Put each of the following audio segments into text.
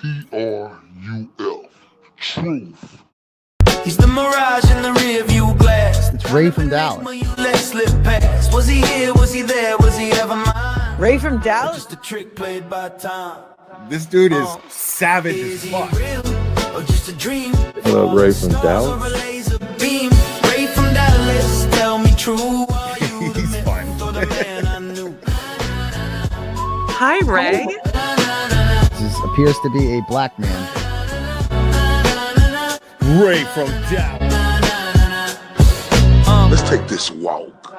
TRUF. Truth. He's the mirage in the rear view glass. It's Ray from Dallas. Let slip past. Was he here? Was he there? Was he ever mine? Ray from Dallas? Just a trick played by time. This dude is savage as fuck. Or just a dream? What up, Ray from Dallas? Ray from Dallas, tell me true. He's fun. Hi, Ray. This appears to be a black man. Ray from Dallas. Let's take this walk.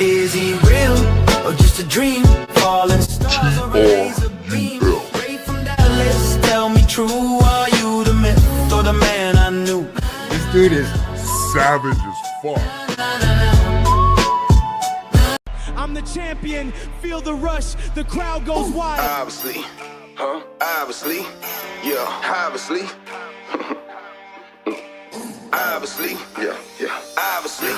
Is he real or just a dream? Falling stars or a laser beam? Ray from Dallas, tell me true. Are you the myth or the man I knew? This dude is Savage as fuck. I'm the champion, feel the rush, the crowd goes wild. Obviously, obviously, yeah, obviously. Obviously, yeah, obviously.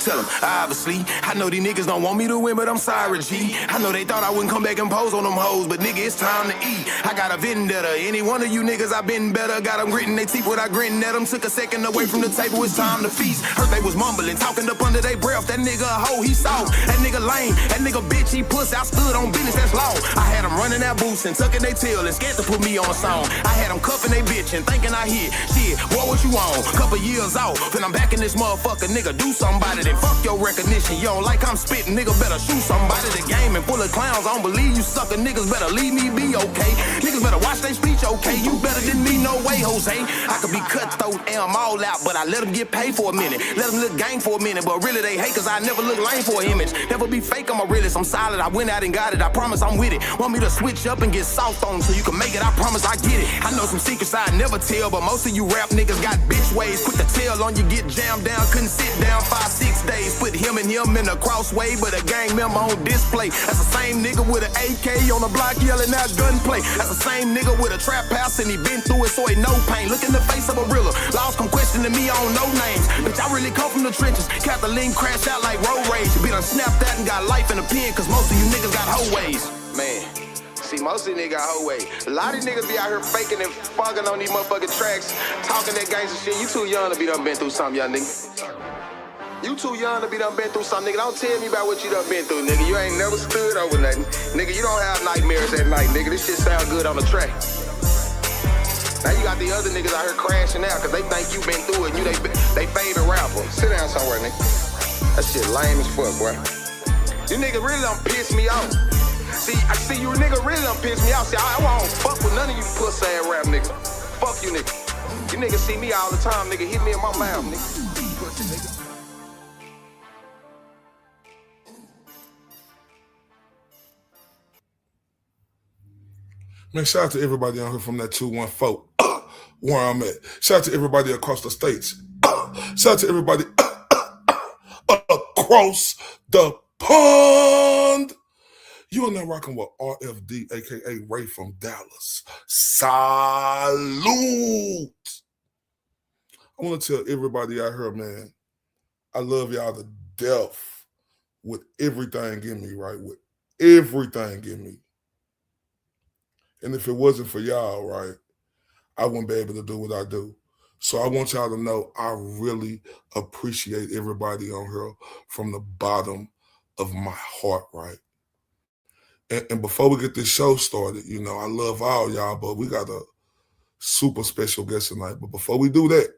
Tell them, obviously, I know these niggas don't want me to win, but I'm sorry, G. I know they thought I wouldn't come back and pose on them hoes, but nigga, it's time to eat. I got a vendetta. Any one of you niggas, I been better. Got them gritting they teeth without gritting at them. Took a second away from the table, it's time to feast. Heard they was mumbling, talking up under their breath. That nigga a hoe, he soft. That nigga lame, that nigga bitch, he puss. I stood on business, that's law. I had them running that boots and tucking they tail and scared to put me on a song. I had them cuffing they bitch and thinking I hit. Shit, boy, what you on? Couple years off, and I'm back in this motherfucker, nigga. Do somebody, then fuck your recognition. You don't like I'm spitting, nigga, better shoot somebody. The game and full of clowns, I don't believe you sucker niggas. Better leave me be, okay? Niggas better watch their speech, okay? You better than me, no way, Jose. I could be cutthroat and I'm all out, but I let them get paid for a minute. Let them look gang for a minute, but really they hate cause I never look lame for an image. Never be fake, I'm a realist, I'm solid. I went out and got it, I promise I'm with it. Want me to switch up and get soft on so you can make it, I promise I get it. I know some secrets I never tell, but most of you rap niggas got bitch ways. Quick to tell on you, get jammed down, couldn't sit down 5-6 days. Put him and him in a crossway, but a gang member on display. That's the same nigga with an AK on the block yelling out gunplay. That's the same nigga with a trap house and he been through it so he no pain. Look in the face of a realer. Laws come questioning me, I don't know names. Bitch, I really come from the trenches. Kathleen crashed out like road rage. Be done snapped that and got life in the pen cause most of you niggas got hoe ways. Man. See, most of these niggas got whole way. A lot of these niggas be out here faking and fucking on these motherfucking tracks, talking that gangster shit. You too young to be done been through something, young nigga. You too young to be done been through something, nigga. Don't tell me about what you done been through, nigga. You ain't never stood over nothing. Nigga, you don't have nightmares at night, nigga. This shit sound good on the track. Now you got the other niggas out here crashing out because they think you been through it and they favorite rapper. Sit down somewhere, nigga. That shit lame as fuck, boy. You nigga really done piss me off. See, I see you nigga really done piss me off. See, I won't fuck with none of you pussy ass rap niggas. Fuck you nigga. You niggas see me all the time, nigga. Hit me in my mouth, nigga. Pussy nigga. Man, shout out to everybody on here from that 214 where I'm at. Shout out to everybody across the states. Shout out to everybody across the pond. You are now rocking with RFD, a.k.a. Ray from Dallas. Salute. I want to tell everybody out here, man, I love y'all to death with everything in me, right? With everything in me. And if it wasn't for y'all, right, I wouldn't be able to do what I do. So I want y'all to know I really appreciate everybody on here from the bottom of my heart, right? And before we get this show started, you know, I love all y'all, but we got a super special guest tonight. But before we do that,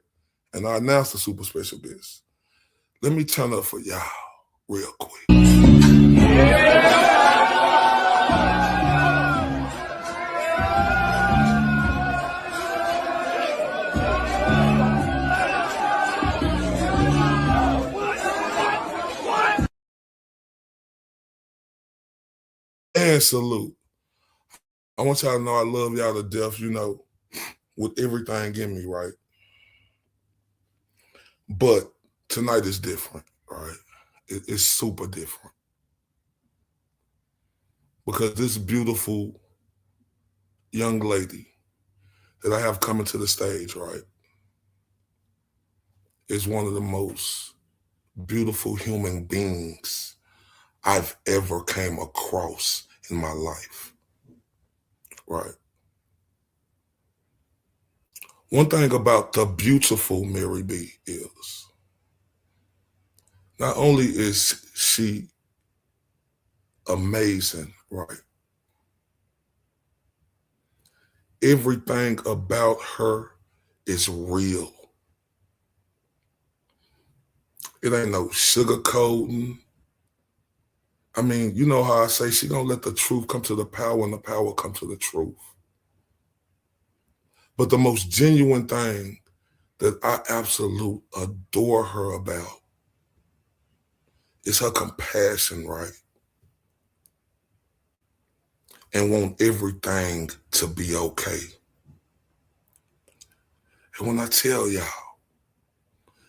and I announce the super special guest, let me turn up for y'all real quick. And salute. I want y'all to know I love y'all to death, you know, with everything in me, right? But tonight is different, right? It's super different. Because this beautiful young lady that I have coming to the stage, right, is one of the most beautiful human beings I've ever came across in my life, right? One thing about the beautiful MaryB is not only is she amazing, right? Everything about her is real. It ain't no sugarcoating. I mean, you know how I say she gonna let the truth come to the power and the power come to the truth. But the most genuine thing that I absolutely adore her about is her compassion, right? And want everything to be okay. And when I tell y'all,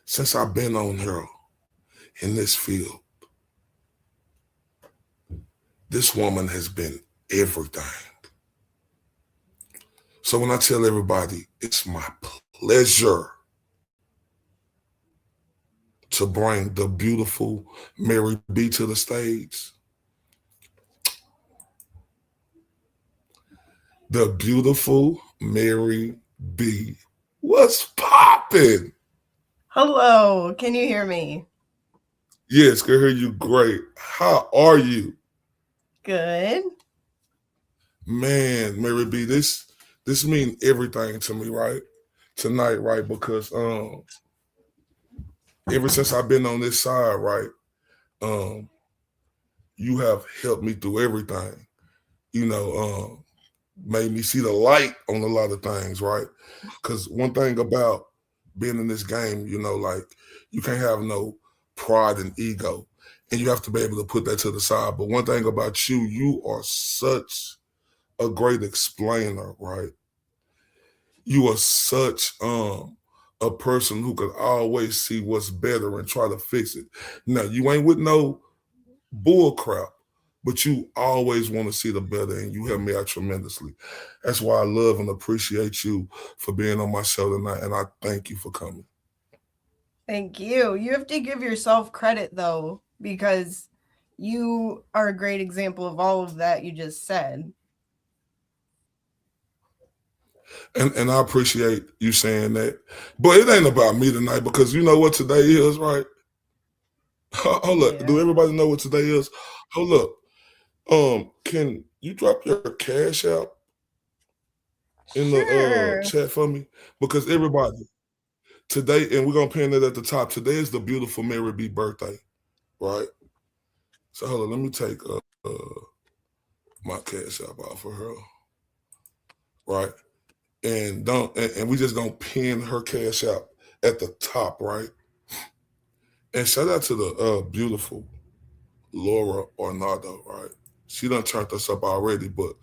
since I've been on her in this field, this woman has been everything. So when I tell everybody, it's my pleasure to bring the beautiful MaryB to the stage. The beautiful MaryB. What's popping? Hello, can you hear me? Yes, can hear you great. How are you? Good. Man, MaryB, this means everything to me, right? Tonight, right? Because ever since I've been on this side, right, you have helped me through everything. You know, made me see the light on a lot of things, right? Because one thing about being in this game, you know, like you can't have no pride and ego, and you have to be able to put that to the side. But one thing about you, you are such a great explainer, right? You are such a person who could always see what's better and try to fix it. Now, you ain't with no bull crap, but you always want to see the better, and you help me out tremendously. That's why I love and appreciate you for being on my show tonight, and I thank you for coming. Thank you. You have to give yourself credit, though, because you are a great example of all of that you just said. And I appreciate you saying that. But it ain't about me tonight, because you know what today is, right? Hold up. Yeah. Do everybody know what today is? Hold up. Can you drop your cash out in Sure. the chat for me? Because everybody, today, and we're gonna pin it at the top. Today is the beautiful MaryB birthday, right? So hold on, let me take my cash out out for her, right? And we just gonna pin her cash out at the top, right? And shout out to the beautiful Laura Ornado, right? She done turned us up already, but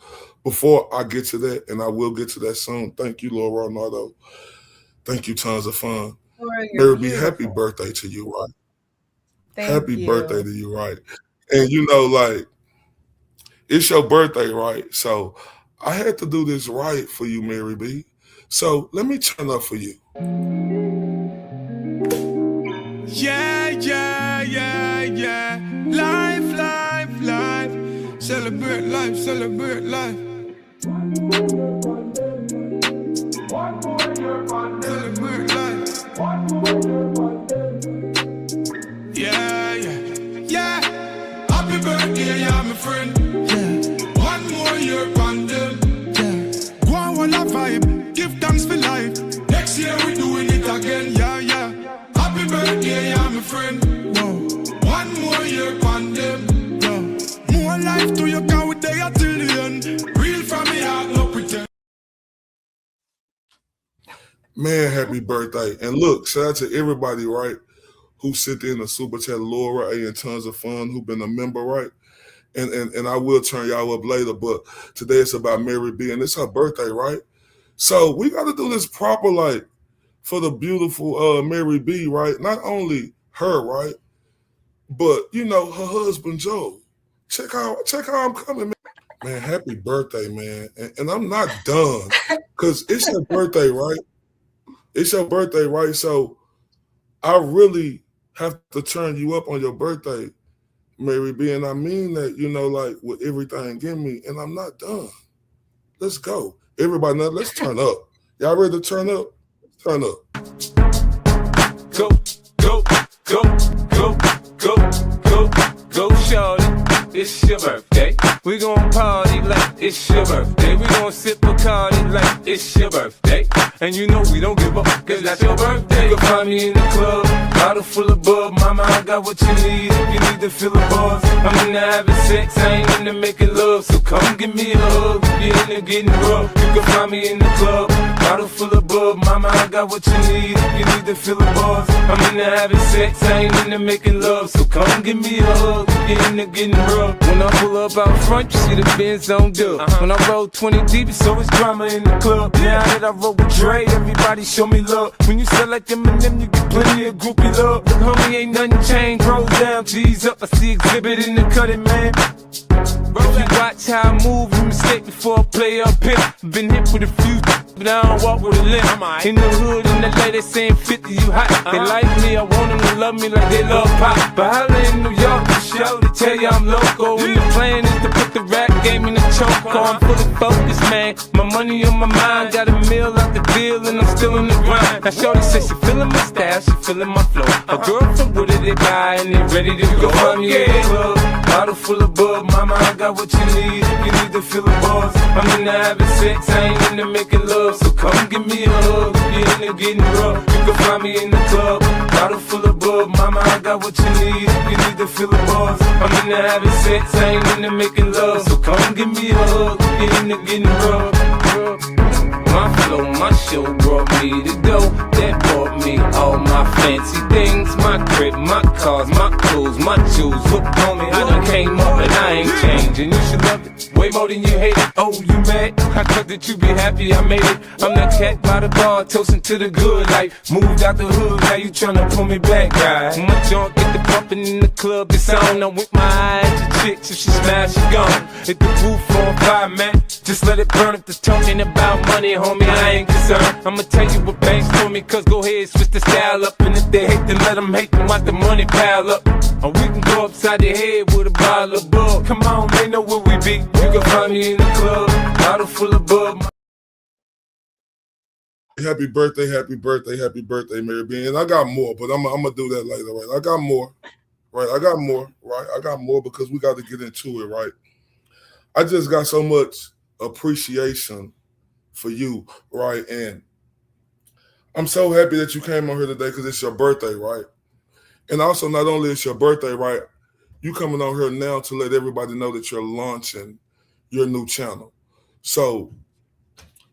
before I get to that, and I will get to that soon, thank you, Laura Ornado. Thank you, tons of fun. MaryB, happy birthday to you, right? Happy birthday to you, right? And you know, like, it's your birthday, right? So I had to do this right for you, MaryB. So let me turn up for you. Yeah, yeah, yeah, yeah. Life, life, life. Celebrate life, celebrate life. Celebrate life. Yeah, yeah, yeah. Happy birthday, yeah, my friend. Yeah. One more year on them. Yeah. Go on, one a vibe. Give thanks for life. Next year we doing it again. Yeah, yeah. Happy birthday, yeah, my friend. Whoa. One more year on them. Yeah. More life to you, cause we there till the end. Real from me heart, no pretend. Man, happy birthday. And look, shout out to everybody, right, who sent in a super chat, Laura A and tons of fun, who've been a member, right? And I will turn y'all up later, but today it's about MaryB, and it's her birthday, right? So we got to do this proper, like, for the beautiful MaryB, right? Not only her, right, but, you know, her husband, Joe. Check how I'm coming, man. Man, happy birthday, man. And I'm not done, because it's your birthday, right? It's your birthday, right? So I really have to turn you up on your birthday, MaryB, and I mean that, you know, like, with everything in me, and I'm not done. Let's go. Everybody, now let's turn up. Y'all ready to turn up? Turn up. Go, go, go, go, go, go, go, shorty. It's your birthday. We gon' party like it's your birthday. We gon' sip Bacardi like it's your birthday. And you know we don't give up, cause that's your birthday. You can find me in the club, bottle full of bub. Mama, I got what you need if you need to fill the buzz. I'm into having sex, I ain't into making love. So come give me a hug if you're into getting rough. You can find me in the club, bottle full of bub. Mama, I got what you need if you need to fill the buzz. I'm into having sex, I ain't into making love. So come give me a hug if you're into getting rough. When I pull up out front, you see the Benz on dub. When I roll 20 deep, it's always drama in the club. Now that I roll with Dre, everybody show me love. When you sell like Eminem, you get plenty of groupie love. Look, homie, ain't nothing changed. Roll down, G's up. I see exhibit in the cutting, man. If you watch how I move, you mistake before I play up here. Been hit with a few, but I don't walk with a limp. In the hood, in the LA, they saying 50, you hot. They like me, I want them to love me like they love pop. But holla in New York, the show, they tell you I'm loco. And the plan is to put the rap game in the choke. I'm fully focused, man. My money on my mind, got a meal out the deal, and I'm still in the grind. Now shorty says she feeling my style, she feeling my flow. A girl from Wooded, they buy, and they ready to go. Find me in the club, bottle full of bub. Mama, I got what you need if you need to fill the buzz. I'm into having sex, I ain't into making love. So come give me a hug if you're into getting rough. You can find me in the club, bottle full of bub. Mama, I got what you need if you need to fill the buzz. I'm into having sex, I ain't into making love. So come give me a hug if you're into getting rough. My flow, my show brought me the dough that bought me all my fancy things. My crib, my cars, my clothes, my jewels. Look on me, I done came up and I ain't changing. You should love it way more than you hate it. Oh, you mad? I thought that you be happy I made it. I'm that cat by the bar, toasting to the good life. Moved out the hood, now you tryna pull me back, guy. My junk get the pumping in the club, it's on. I'm with my eyes to chicks, if she smash, she gone. Hit the roof on fire, man. Just let it burn if the talking about money, homie, I ain't concerned. I'ma tell you what banks told me, cause go ahead, switch the style up. And if they hate, then let them hate, then watch the money pile up. Or we can go upside the head with a bottle of bug. Come on, they know where we be. You can find me in the club, bottle full of bug. Happy birthday, happy birthday, happy birthday, Mary B. And I got more, but I'm gonna do that later, right? I got more, right? I got more because we got to get into it, right? I just got so much appreciation for you, right? And I'm so happy that you came on here today because it's your birthday, right? And also, not only it's your birthday, right? You coming on here now to let everybody know that you're launching your new channel. So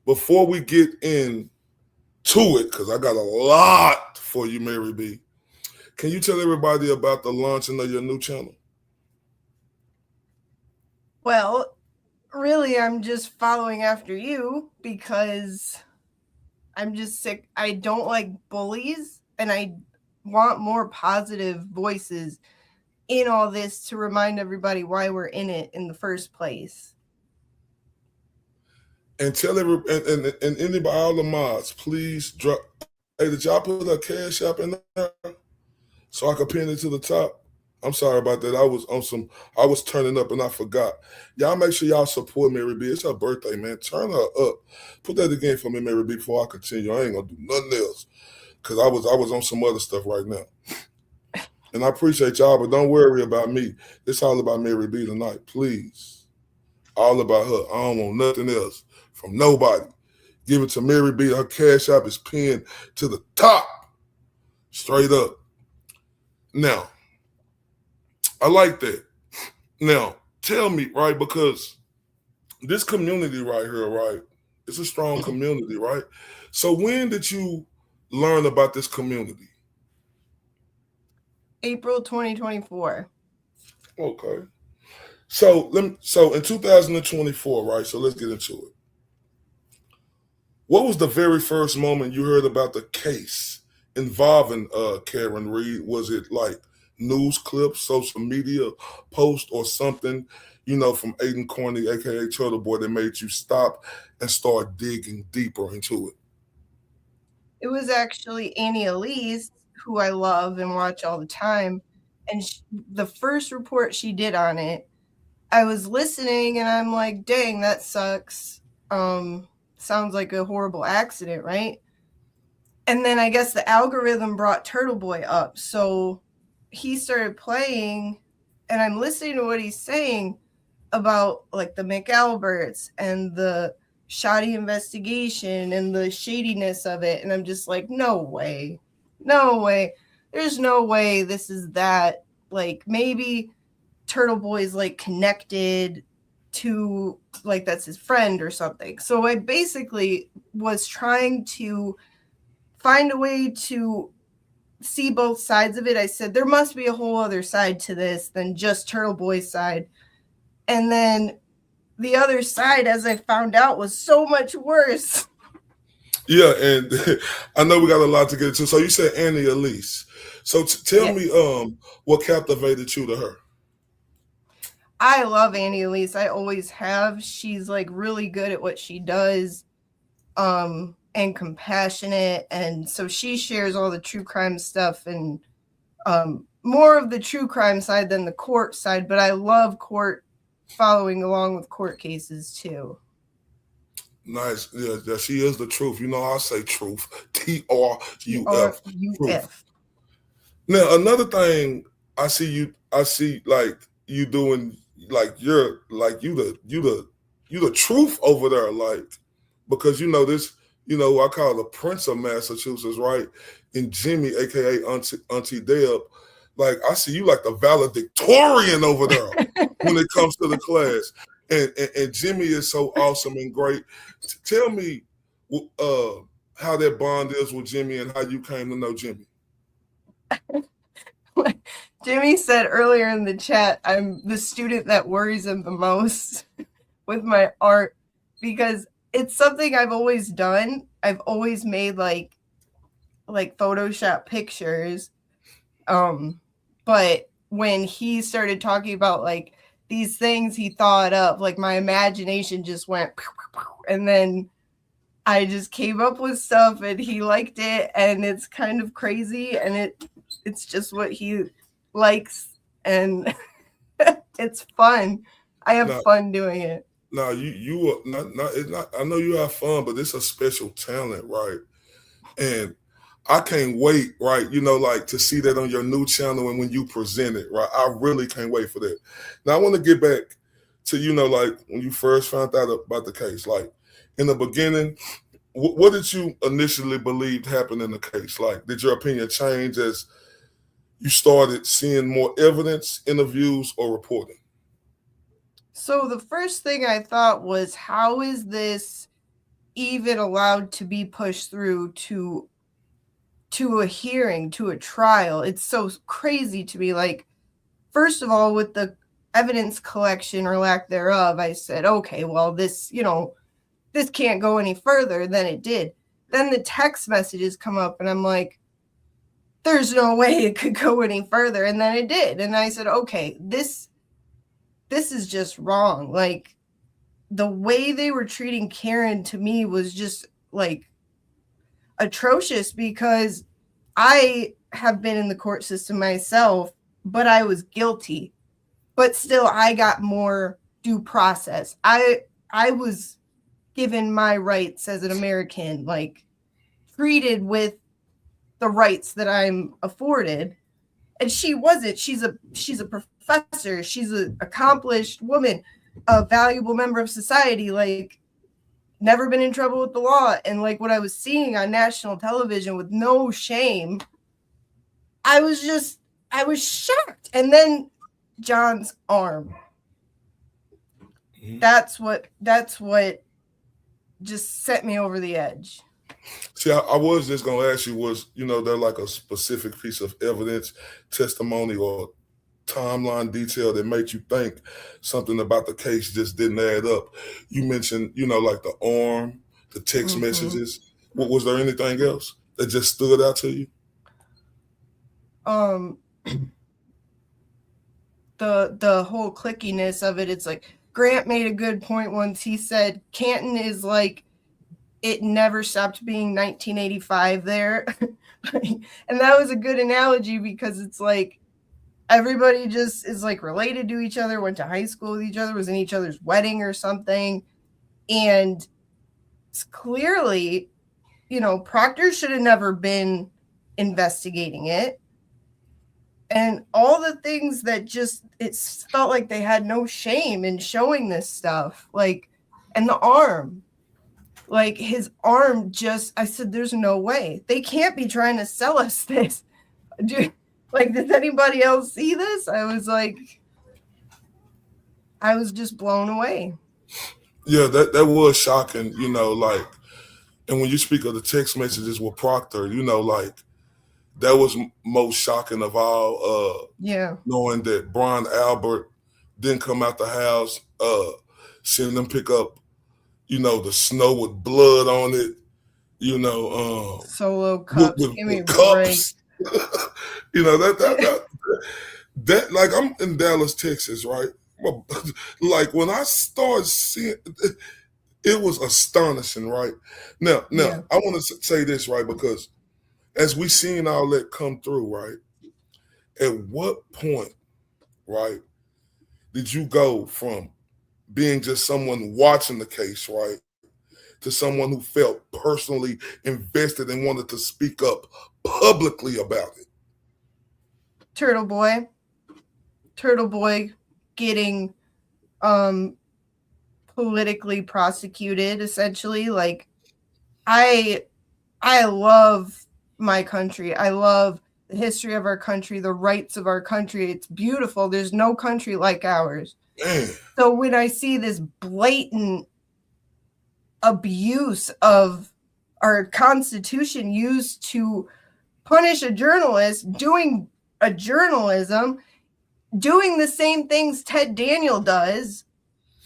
before we get into it, because I got a lot for you, Mary B, can you tell everybody about the launching of your new channel? Well, really, I'm just following after you because I'm just sick. I don't like bullies, and I want more positive voices in all this to remind everybody why we're in it in the first place. And tell everybody, and anybody, all the mods, please drop. Hey, did y'all put a cash app in there so I could pin it to the top? I'm sorry about that. I was turning up and I forgot. Y'all make sure y'all support Mary B. It's her birthday, man. Turn her up. Put that again for me, Mary B, before I continue. I ain't gonna do nothing else because I was on some other stuff right now. And I appreciate y'all, but don't worry about me. It's all about Mary B tonight, please. All about her. I don't want nothing else from nobody. Give it to Mary B. Her cash app is pinned to the top. Straight up. Now, I like that. Now, tell me, right, because this community right here, right, it's a strong community, right? So when did you learn about this community? April 2024. Okay. So in 2024, right, so let's get into it. What was the very first moment you heard about the case involving Karen Reed? Was it like news clips, social media post, or something, from Aiden Corney, aka Turtleboy, that made you stop and start digging deeper into it? It was actually Annie Elise, who I love and watch all the time. And the first report she did on it, I was listening and I'm like, dang, that sucks. Sounds like a horrible accident, right? And then I guess the algorithm brought Turtleboy up. So he started playing, and I'm listening to what he's saying about like the McAlberts and the shoddy investigation and the shadiness of it. And I'm just like, no way. There's no way this is that. Like, maybe Turtleboy's like connected to, like, that's his friend or something. So I basically was trying to find a way to see both sides of it. I said, there must be a whole other side to this than just Turtleboy's side. And then the other side, as I found out, was so much worse. Yeah, and I know we got a lot to get into. So you said Annie Elise. So tell me what captivated you to her. I love Annie Elise. I always have. She's like really good at what she does, and compassionate. And so she shares all the true crime stuff and more of the true crime side than the court side. But I love following along with court cases too. Nice. Yeah, she is the truth. You know, I say truth. TRUF. Truth. Now, another thing I see like you doing, like you the truth over there, like, because you know this, you know, I call her the Prince of Massachusetts, right? And Jimmy, aka Auntie Deb, like I see you like the valedictorian over there when it comes to the class. And Jimmy is so awesome and great. Tell me how that bond is with Jimmy and how you came to know Jimmy. Jimmy said earlier in the chat, I'm the student that worries him the most with my art, because it's something I've always done. I've always made like Photoshop pictures. But when he started talking about like these things he thought of, like my imagination just went, and then I just came up with stuff and he liked it, and it's kind of crazy, and it's just what he likes, and it's fun. I have fun doing it. No, you are not. It's not. I know you have fun, but it's a special talent, right? And I can't wait, right? You know, like to see that on your new channel and when you present it, right? I really can't wait for that. Now, I want to get back to, you know, like when you first found out about the case, like in the beginning, what did you initially believe happened in the case? Like, did your opinion change as you started seeing more evidence, interviews, or reporting? So the first thing I thought was, how is this even allowed to be pushed through to a hearing, to a trial? It's so crazy to me. Like, first of all, with the evidence collection or lack thereof, I said, okay, well, this, you know, this can't go any further than it did. Then the text messages come up and I'm like, there's no way it could go any further. And then it did. And I said, okay, this is just wrong. Like, the way they were treating Karen to me was just like atrocious, because I have been in the court system myself, but I was guilty. But still, I got more due process. I was given my rights as an American, like treated with the rights that I'm afforded. And she wasn't. She's a professor. She's an accomplished woman, a valuable member of society, like never been in trouble with the law. And like what I was seeing on national television with no shame, I was shocked. And then John's arm. That's what just set me over the edge. See, I was just going to ask you, was, you know, there like a specific piece of evidence, testimony, or timeline detail that made you think something about the case just didn't add up? You mentioned, you know, like the arm, the text messages. Was there anything else that just stood out to you? The whole clickiness of it. It's like Grant made a good point once. He said Canton is like, it never stopped being 1985 there. And that was a good analogy, because it's like everybody just is like related to each other, went to high school with each other, was in each other's wedding or something. And clearly Proctor should have never been investigating it. And all the things that it felt like they had no shame in showing this stuff. Like, and the arm. Like, his arm I said, there's no way. They can't be trying to sell us this. Did anybody else see this? I was just blown away. Yeah, that was shocking, and when you speak of the text messages with Proctor, that was most shocking of all. Knowing that Brian Albert didn't come out the house, seeing them pick up, the snow with blood on it, Solo cups, give me cups. that like, I'm in Dallas, Texas, right? Like, when I started seeing it was astonishing, right? Now, I want to say this, right? Because as we seen all that come through, right? At what point, right, did you go from being just someone watching the case, right, to someone who felt personally invested and wanted to speak up publicly about it? Turtleboy getting politically prosecuted, essentially. Like, I love my country. I love the history of our country, the rights of our country. It's beautiful. There's no country like ours. So when I see this blatant abuse of our Constitution used to punish a journalist doing a journalism, doing the same things Ted Daniel does,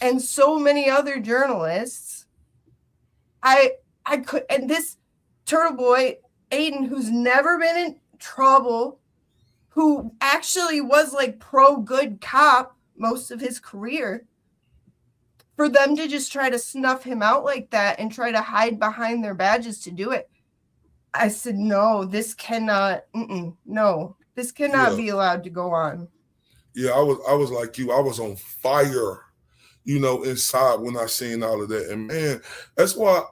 and so many other journalists, I could, and this Turtleboy, Aiden, who's never been in trouble, who actually was like pro-good cop most of his career, for them to just try to snuff him out like that and try to hide behind their badges to do it. I said, no, this cannot, this cannot be allowed to go on. Yeah, I was like you. I was on fire, inside when I seen all of that. And man, that's why,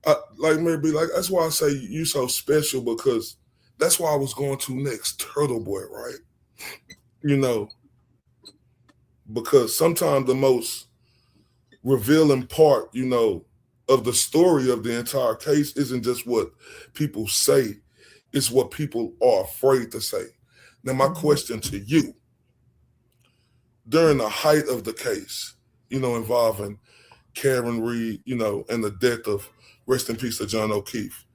that's why I say you so special, because that's why I was going to next, Turtleboy, right? Because sometimes the most revealing part, of the story of the entire case isn't just what people say, it's what people are afraid to say. Now, my question to you, during the height of the case, involving Karen Reed, and the death of, rest in peace, to John O'Keefe,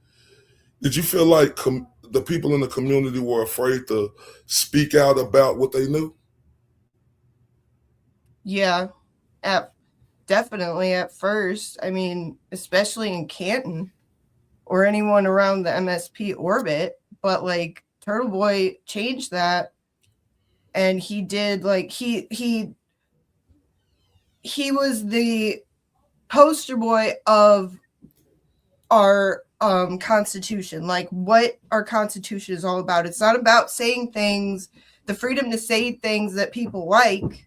did you feel like the people in the community were afraid to speak out about what they knew? Yeah, definitely at first. I mean, especially in Canton or anyone around the MSP orbit. But like, Turtleboy changed that, and he did, like, he was the poster boy of our Constitution, like what our Constitution is all about. It's not about saying things, the freedom to say things that people like.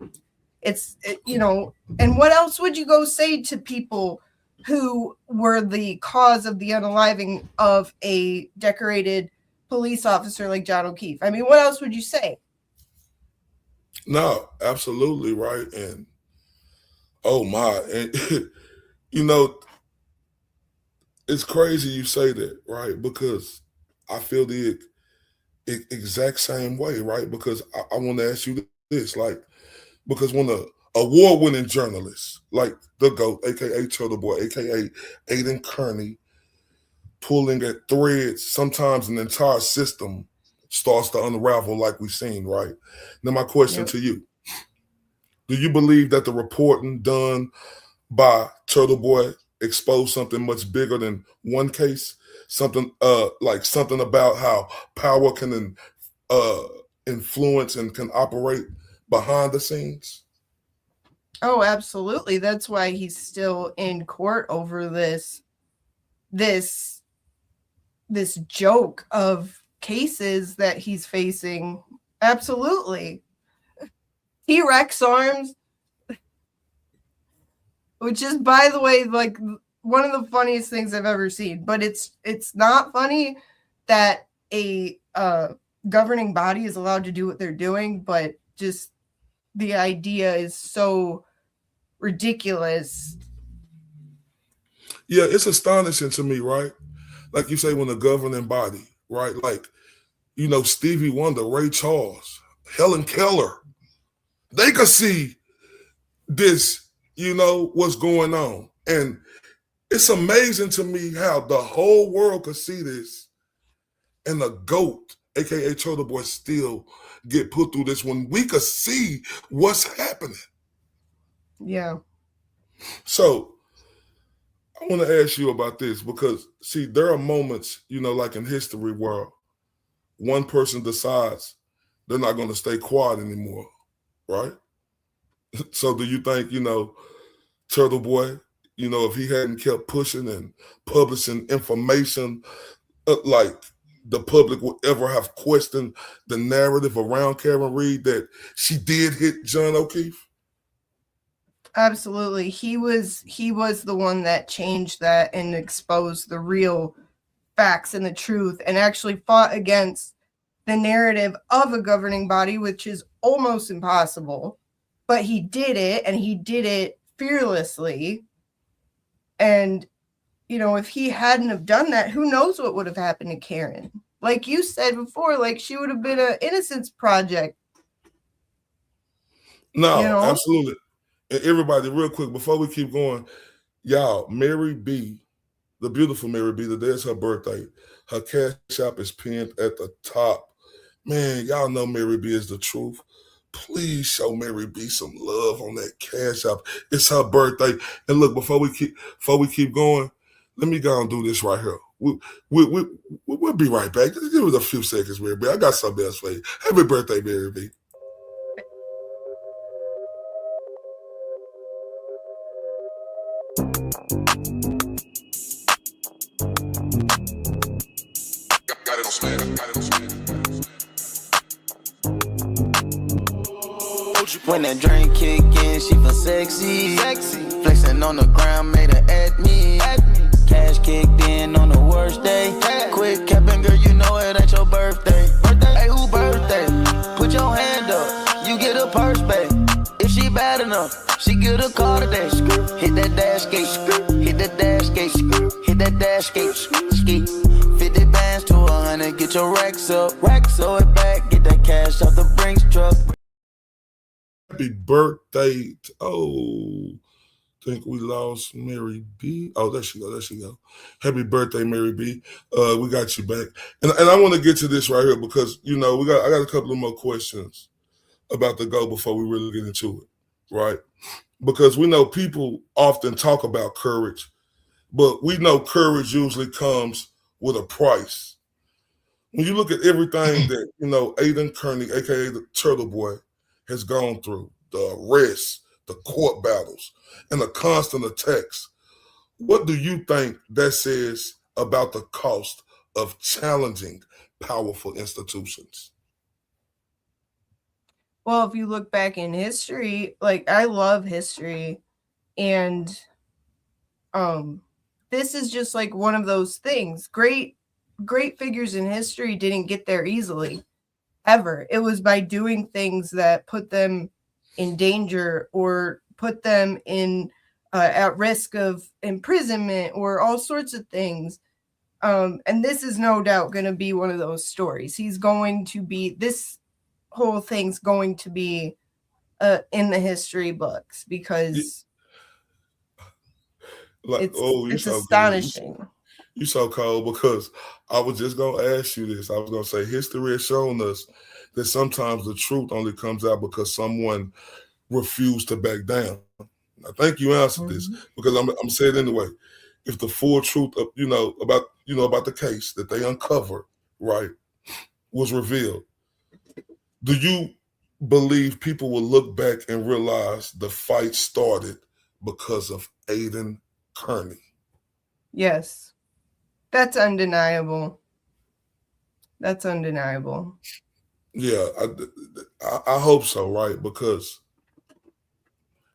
And what else would you go say to people who were the cause of the unaliving of a decorated police officer like John O'Keefe? I mean, what else would you say? No, absolutely right. And oh my, and it's crazy you say that, right? Because I feel the exact same way, right? Because I want to ask you this, like, because when a award-winning journalist like the GOAT, aka Turtleboy, aka Aiden Kearney, pulling at threads, sometimes an entire system starts to unravel, like we've seen, right? Now, my question to you: do you believe that the reporting done by Turtleboy exposed something much bigger than one case? Something something about how power can influence and can operate behind the scenes? Oh, absolutely. That's why he's still in court over this joke of cases that he's facing. Absolutely. T-Rex arms, which is, by the way, like, one of the funniest things I've ever seen. But it's not funny that a governing body is allowed to do what they're doing, but just the idea is so ridiculous. Yeah, it's astonishing to me, right? Like you say, when the governing body, right? Like, you know, Stevie Wonder, Ray Charles, Helen Keller, they could see this, you know, what's going on. And it's amazing to me how the whole world could see this and the GOAT, aka Turtleboy, still get put through this when we could see what's happening. Yeah. So I want to ask you about this because, see, there are moments, you know, like in history where one person decides they're not going to stay quiet anymore, right? So do you think, you know, Turtleboy, you know, if he hadn't kept pushing and publishing information, like the public would ever have questioned the narrative around Karen Reed that she did hit John O'Keefe? Absolutely. He was the one that changed that and exposed the real facts and the truth and actually fought against the narrative of a governing body, which is almost impossible. But he did it, and he did it fearlessly. And, you know, if he hadn't have done that, who knows what would have happened to Karen? Like you said before, like she would have been an Innocence Project. No, you know? Absolutely. And everybody, real quick, before we keep going, y'all, MaryB, the beautiful MaryB, the day is her birthday. Her cash app is pinned at the top. Man, y'all know MaryB is the truth. Please show MaryB some love on that cash app. It's her birthday. And look, before we keep going, let me go and do this right here. We'll be right back. Just give it a few seconds, MaryB. I got something else for you. Happy birthday, MaryB. When that drink kick in, she feel sexy. Flexing on the ground, made her at me. Cash kicked in on the worst day. Quick capping, girl, you know it ain't your birthday. Hey, who birthday? Put your hand up, you get a purse back. If she bad enough, she get a car today. Hit that dash gate, hit that dash gate, hit that dash gate, ski. 50 bands to 100, get your racks up. So it back, get that cash off the Brinks truck. Happy birthday. Think we lost MaryB. Oh, there she go. Happy birthday, MaryB. We got you back. And I want to get to this right here because, you know, I got a couple of more questions about the GOAT before we really get into it, right? Because we know people often talk about courage, but we know courage usually comes with a price. When you look at everything that, you know, Aiden Kearney, aka the Turtleboy, has gone through, the arrests, the court battles, and the constant attacks, what do you think that says about the cost of challenging powerful institutions? Well, if you look back in history, like I love history, and this is just like one of those things. Great figures in history didn't get there easily. Ever. It was by doing things that put them in danger or put them in at risk of imprisonment or all sorts of things. And this is no doubt going to be one of those stories. This whole thing's going to be in the history books because it's astonishing. You so cold because I was just going to ask you this. I was going to say history has shown us that sometimes the truth only comes out because someone refused to back down. I think you answered this because I'm saying anyway. If the full truth of, about the case that they uncovered, right, was revealed, do you believe people will look back and realize the fight started because of Aiden Kearney? Yes. That's undeniable. Yeah, I hope so, right? Because,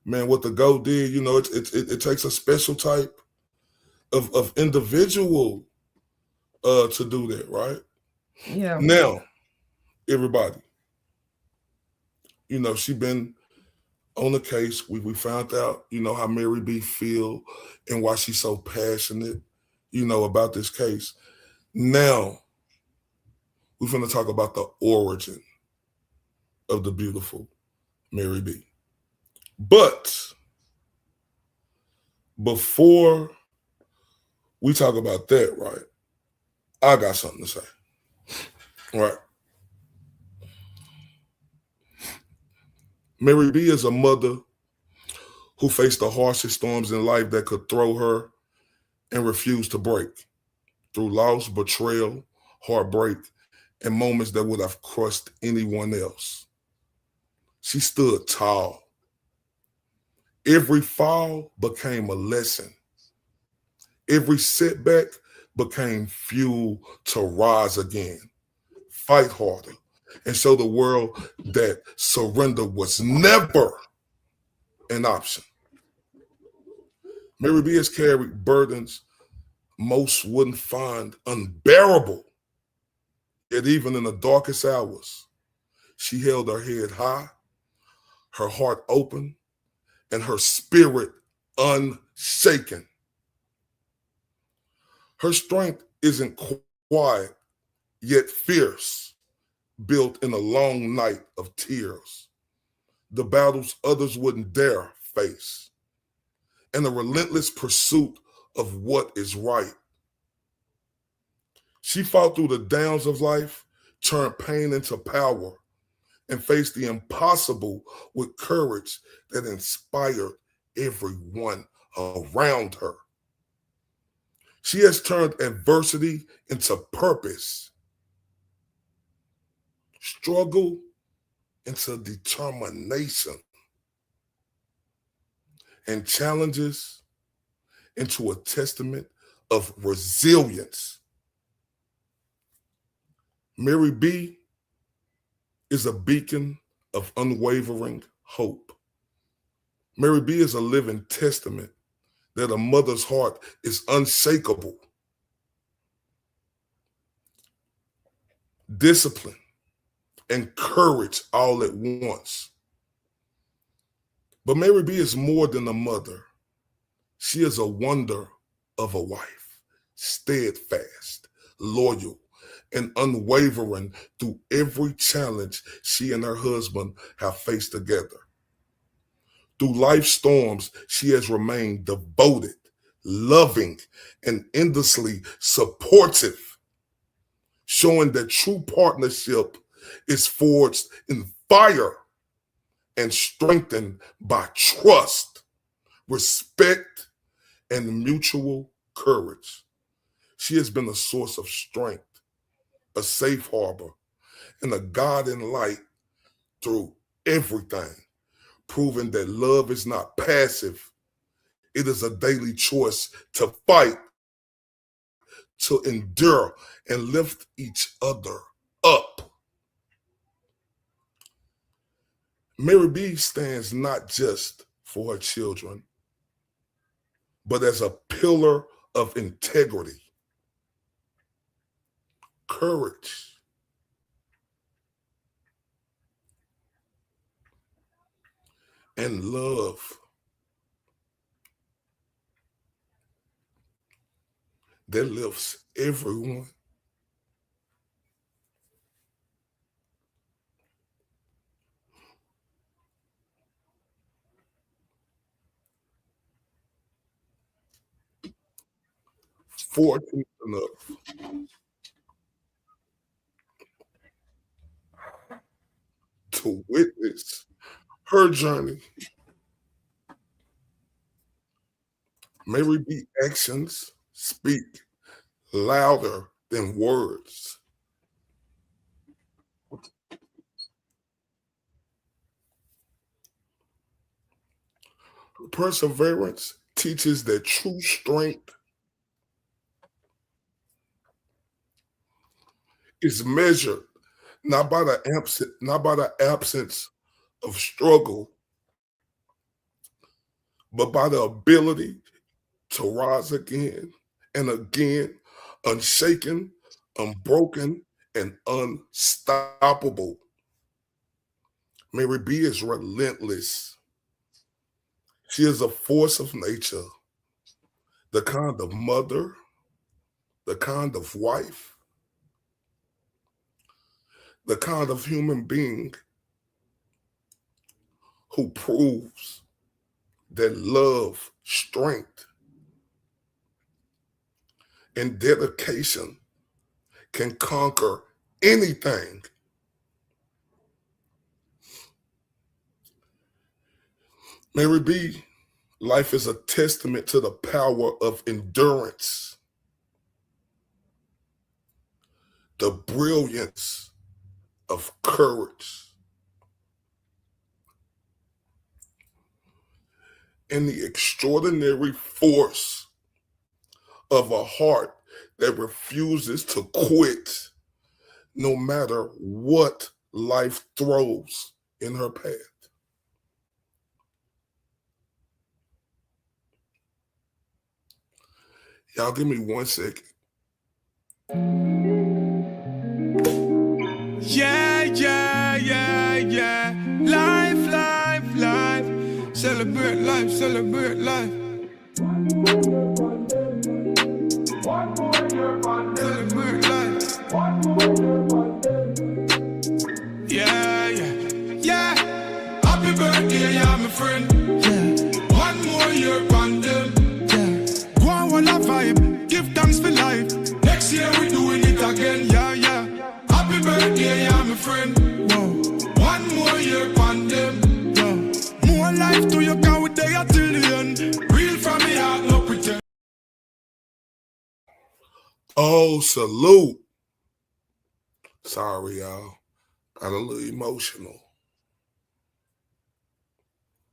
man, what the GOAT did, you know, it takes a special type of individual to do that, right? Yeah. Now, everybody, she been on the case. We found out, how MaryB feel and why she's so passionate, about this case. Now, we're going to talk about the origin of the beautiful MaryB. But before we talk about that, right, I got something to say. Right. MaryB is a mother who faced the harshest storms in life that could throw her and refused to break. Through loss, betrayal, heartbreak, and moments that would have crushed anyone else. She stood tall. Every fall became a lesson. Every setback became fuel to rise again, fight harder, and show the world that surrender was never an option. MaryB has carried burdens most wouldn't find unbearable. Yet even in the darkest hours, she held her head high, her heart open, and her spirit unshaken. Her strength isn't quiet, yet fierce, built in a long night of tears, the battles others wouldn't dare face, and a relentless pursuit of what is right. She fought through the downs of life, turned pain into power, and faced the impossible with courage that inspired everyone around her. She has turned adversity into purpose, struggle into determination, and challenges into a testament of resilience. MaryB is a beacon of unwavering hope. MaryB is a living testament that a mother's heart is unshakable. Discipline and courage all at once. But MaryB is more than a mother. She is a wonder of a wife, steadfast, loyal, and unwavering through every challenge she and her husband have faced together. Through life's storms, she has remained devoted, loving, and endlessly supportive, showing that true partnership is forged in fire and strengthened by trust, respect, and mutual courage. She has been a source of strength, a safe harbor, and a guiding light through everything, proving that love is not passive. It is a daily choice to fight, to endure, and lift each other up. MaryB stands not just for her children, but as a pillar of integrity, courage, and love. That lifts everyone. Fortunate enough to witness her journey. MaryB actions speak louder than words. Her perseverance teaches that true strength is measured not by the absence of struggle, but by the ability to rise again and again, unshaken, unbroken, and unstoppable. MaryB is relentless. She is a force of nature, the kind of mother, the kind of wife, the kind of human being who proves that love, strength, and dedication can conquer anything. MaryB, life is a testament to the power of endurance, the brilliance of courage, and the extraordinary force of a heart that refuses to quit no matter what life throws in her path. Y'all give me 1 second. Yeah, yeah, yeah, yeah. Life, life, life. Celebrate life, celebrate life. Celebrate life. Yeah, yeah, yeah. Happy birthday, yeah, my friend. Yeah. One more year on them. Yeah. Go on, one a vibe. Give thanks for life. Next year we doing it again. Yeah, yeah. Happy birthday, yeah, my friend. Whoa. One more year on them. Yeah. More life to you, can we there till the end. Real from me heart, no pretend. Oh, salute. Sorry, y'all. Got a little emotional.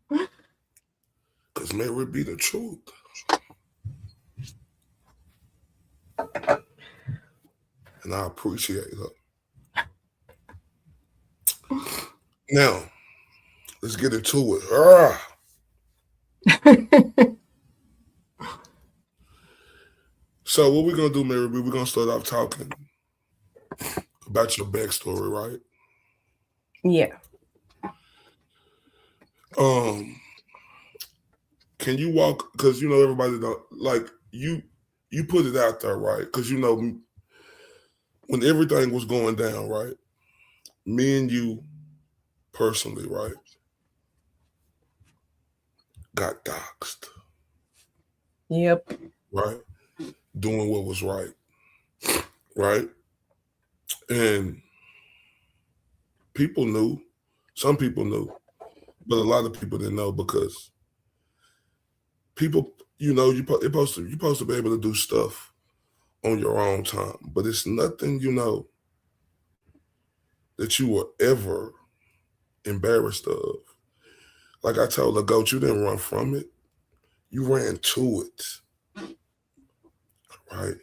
Because MaryB the truth. And I appreciate her. Now, let's get into it. So what we're going to do, MaryB, we're going to start off talking about your backstory, right? Yeah. Can you walk, because you know everybody don't, like, you put it out there, right? Because you know when everything was going down, right? Me and you personally, right? Got doxxed. Yep. Right? Doing what was right. Right? And people knew. Some people knew. But a lot of people didn't know because people, you know, you're supposed to be able to do stuff on your own time. But it's nothing, you know, that you were ever embarrassed of. Like I told the goat, you didn't run from it. You ran to it. Right?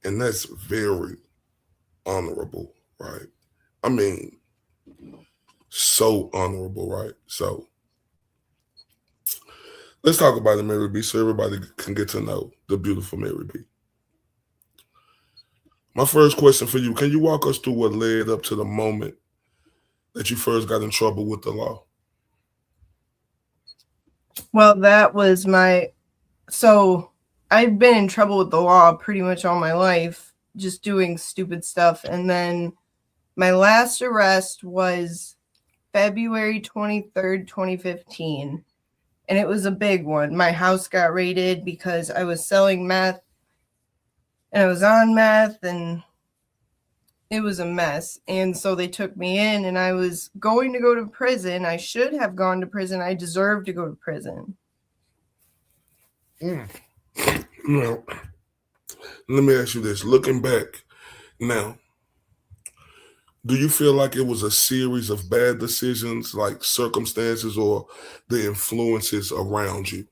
And that's very honorable, right? I mean, so honorable, right? So let's talk about it, MaryB, so everybody can get to know the beautiful MaryB. My first question for you, can you walk us through what led up to the moment that you first got in trouble with the law? Well, that was so I've been in trouble with the law pretty much all my life, just doing stupid stuff. And then my last arrest was February 23rd, 2015. And it was a big one. My house got raided because I was selling meth and I was on meth and it was a mess. And so they took me in and I was going to go to prison. I should have gone to prison. I deserve to go to prison. Now, let me ask you this. Looking back now, do you feel like it was a series of bad decisions, like circumstances or the influences around you?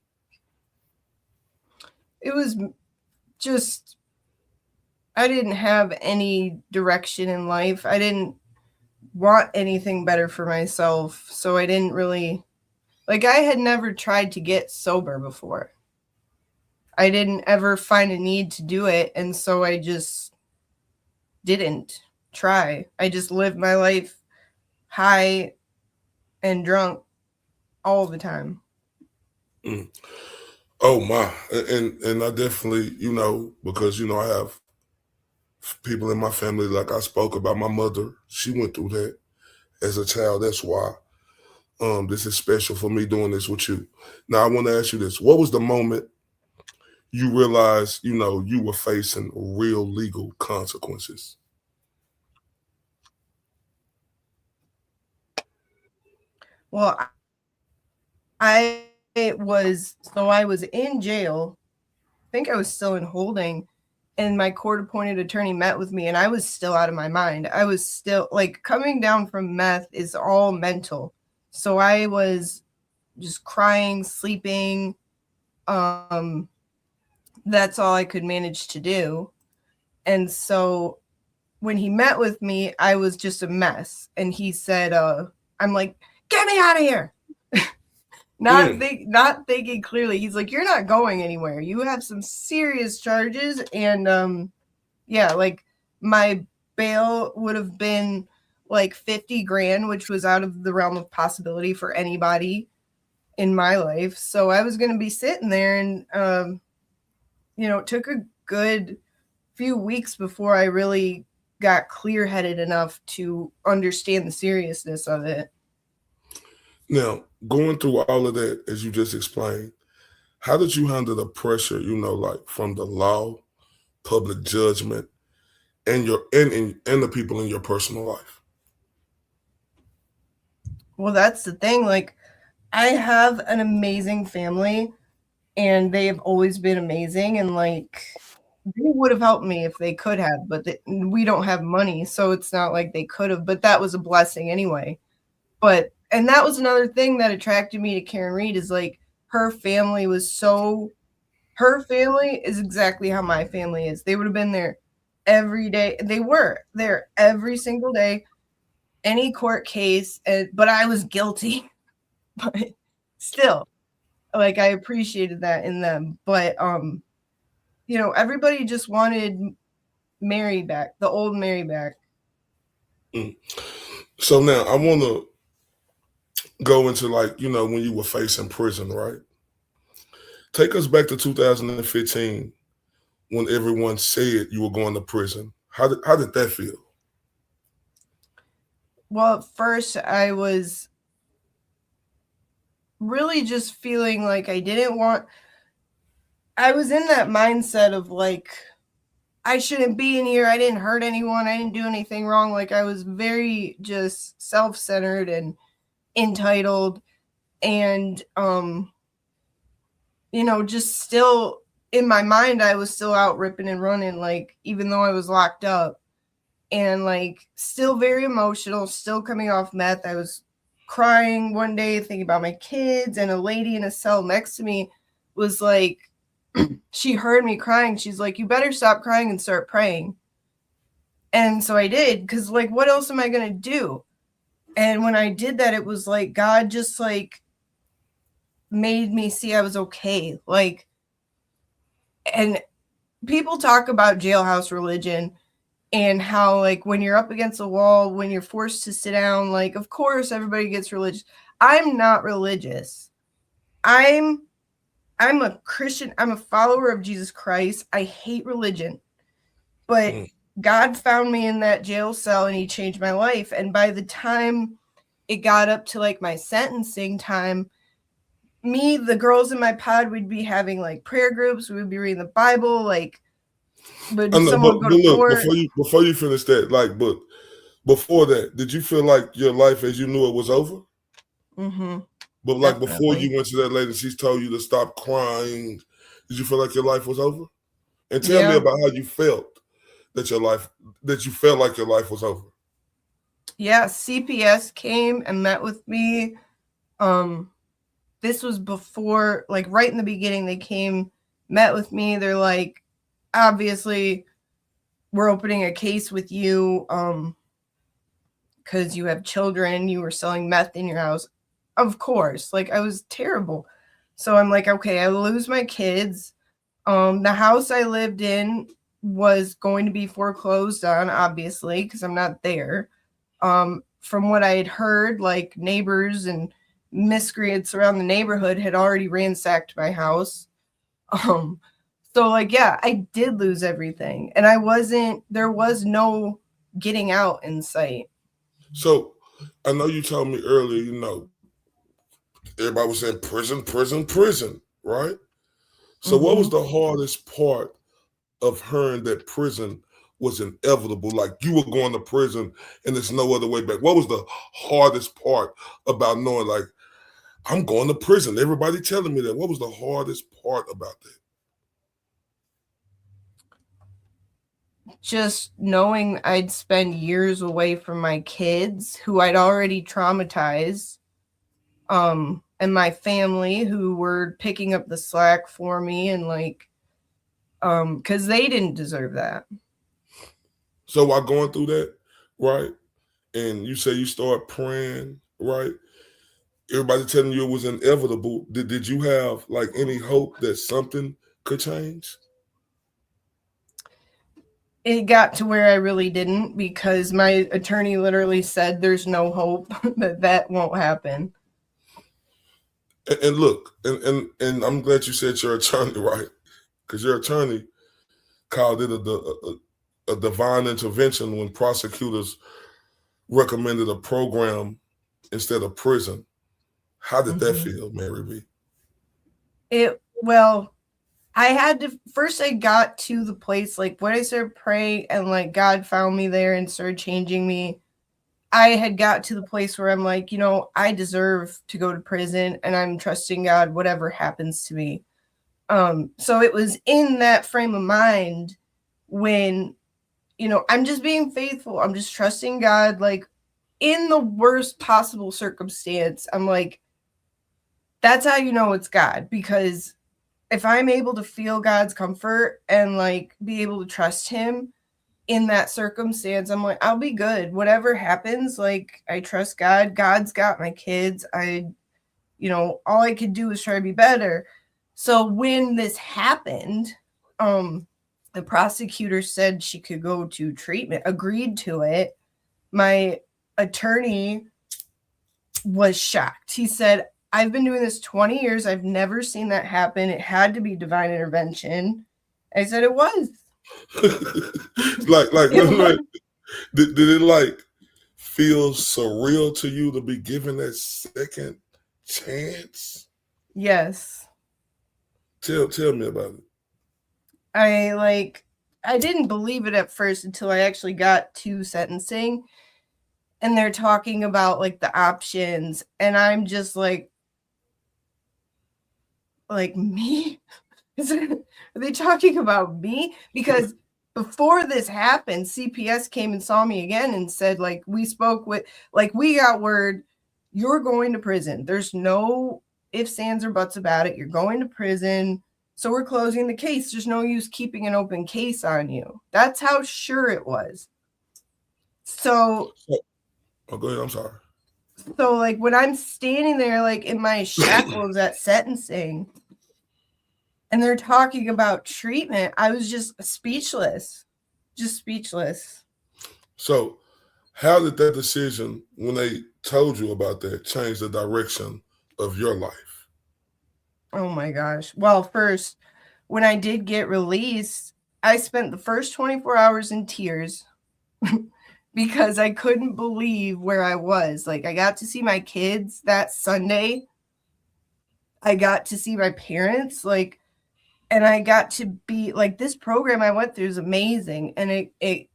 It was just, I didn't have any direction in life. I didn't want anything better for myself. So I didn't really, like, I had never tried to get sober before. I didn't ever find a need to do it. And so I just didn't try. I just lived my life high and drunk all the time. Oh my. And I definitely, because, I have people in my family, like I spoke about my mother, she went through that as a child. That's why this is special for me doing this with you. Now, I want to ask you this. What was the moment you realized, you were facing real legal consequences? Well, I was in jail. I think I was still in holding, and my court-appointed attorney met with me, and I was still out of my mind. I was still, like, coming down from meth is all mental. So I was just crying, sleeping. That's all I could manage to do. And so when he met with me, I was just a mess. And he said, I'm like, get me out of here. Not thinking clearly. He's like, you're not going anywhere. You have some serious charges. And like my bail would have been like 50 grand, which was out of the realm of possibility for anybody in my life. So I was going to be sitting there, and it took a good few weeks before I really got clear-headed enough to understand the seriousness of it. Now, going through all of that, as you just explained, how did you handle the pressure, like from the law, public judgment, and the people in your personal life? Well, that's the thing. Like, I have an amazing family, and they have always been amazing. And like, they would have helped me if they could have, but we don't have money, so it's not like they could have. But that was a blessing anyway. And that was another thing that attracted me to Karen Reed, is like her family is exactly how my family is. They would have been there every day. They were there every single day, any court case. But I was guilty. But still, like, I appreciated that in them. But everybody just wanted Mary back, the old Mary back. So now I want to go into, like, when you were facing prison, right? Take us back to 2015 when everyone said you were going to prison. How did that feel? Well, at first I was really just feeling like I was in that mindset of like, I shouldn't be in here. I didn't hurt anyone. I didn't do anything wrong. Like, I was very just self-centered and entitled, and just still in my mind, I was still out ripping and running, like, even though I was locked up, and like still very emotional, still coming off meth. I was crying one day thinking about my kids, and a lady in a cell next to me was like, she heard me crying. She's like, you better stop crying and start praying. And so I did, because like, what else am I going to do? And when I did that, it was like God just like made me see I was okay. Like, and people talk about jailhouse religion and how, like, when you're up against a wall, when you're forced to sit down, like, of course everybody gets religious. I'm not religious. I'm a Christian. I'm a follower of Jesus Christ. I hate religion. But God found me in that jail cell, and he changed my life. And by the time it got up to like my sentencing time, the girls in my pod, we'd be having like prayer groups. We would be reading the Bible. Like, but someone would go to court. Before you finish that, like, but before that, did you feel like your life as you knew it was over? Mm-hmm. But like, before you went to that lady, she's told you to stop crying. Did you feel like your life was over? And tell me about how you felt that you felt like your life was over. Yeah, CPS came and met with me. This was before, like, right in the beginning, they came, met with me. They're like, obviously, we're opening a case with you because you have children. You were selling meth in your house. Of course. Like, I was terrible. So I'm like, okay, I lose my kids. The house I lived in was going to be foreclosed on, obviously, because I'm not there. From what I had heard, like neighbors and miscreants around the neighborhood had already ransacked my house. So like, yeah, I did lose everything, and there was no getting out in sight. So I know you told me earlier, you know, everybody was saying prison, prison, prison, right? So what was the hardest part of hearing that prison was inevitable? Like you were going to prison and there's no other way back. What was the hardest part about knowing, like, I'm going to prison? Everybody telling me that. What was the hardest part about that? Just knowing I'd spend years away from my kids who I'd already traumatized, and my family who were picking up the slack for me, and like, because they didn't deserve that. So while going through that, right, and you say you start praying, right, everybody telling you it was inevitable, did you have like any hope that something could change? It got to where I really didn't, because my attorney literally said there's no hope that won't happen. And look, and I'm glad you said your attorney, right? Because your attorney called it a divine intervention when prosecutors recommended a program instead of prison. How did that feel, MaryB? Well, I had to first. I got to the place like when I started praying and like God found me there and started changing me. I had got to the place where I'm like, you know, I deserve to go to prison, and I'm trusting God, whatever happens to me. So it was in that frame of mind when, you know, I'm just being faithful. I'm just trusting God, like in the worst possible circumstance. I'm like, that's how you know it's God, because if I'm able to feel God's comfort and like be able to trust him in that circumstance, I'm like, I'll be good. Whatever happens, like I trust God. God's got my kids. You know, all I could do is try to be better. So when this happened, the prosecutor said she could go to treatment, agreed to it. My attorney was shocked. He said, I've been doing this 20 years. I've never seen that happen. It had to be divine intervention. I said it was. Did it like feel surreal to you to be given that second chance? Yes. Tell me about it. I didn't believe it at first until I actually got to sentencing, and they're talking about like the options, and I'm just like me? Are they talking about me? Because before this happened, CPS came and saw me again and said, like, we spoke with, like, we got word, you're going to prison. There's no ifs, ands, or buts about it. You're going to prison. So we're closing the case. There's no use keeping an open case on you. That's how sure it was. So. Oh, go ahead. I'm sorry. So, like, when I'm standing there, like, in my shackles at sentencing, and they're talking about treatment, I was just speechless. Just speechless. So, how did that decision, when they told you about that, change the direction of your life? Oh my gosh. Well, first, when I did get released, I spent the first 24 hours in tears because I couldn't believe where I was. Like, I got to see my kids that Sunday. I got to see my parents, like, and I got to be like, this program I went through is amazing. And it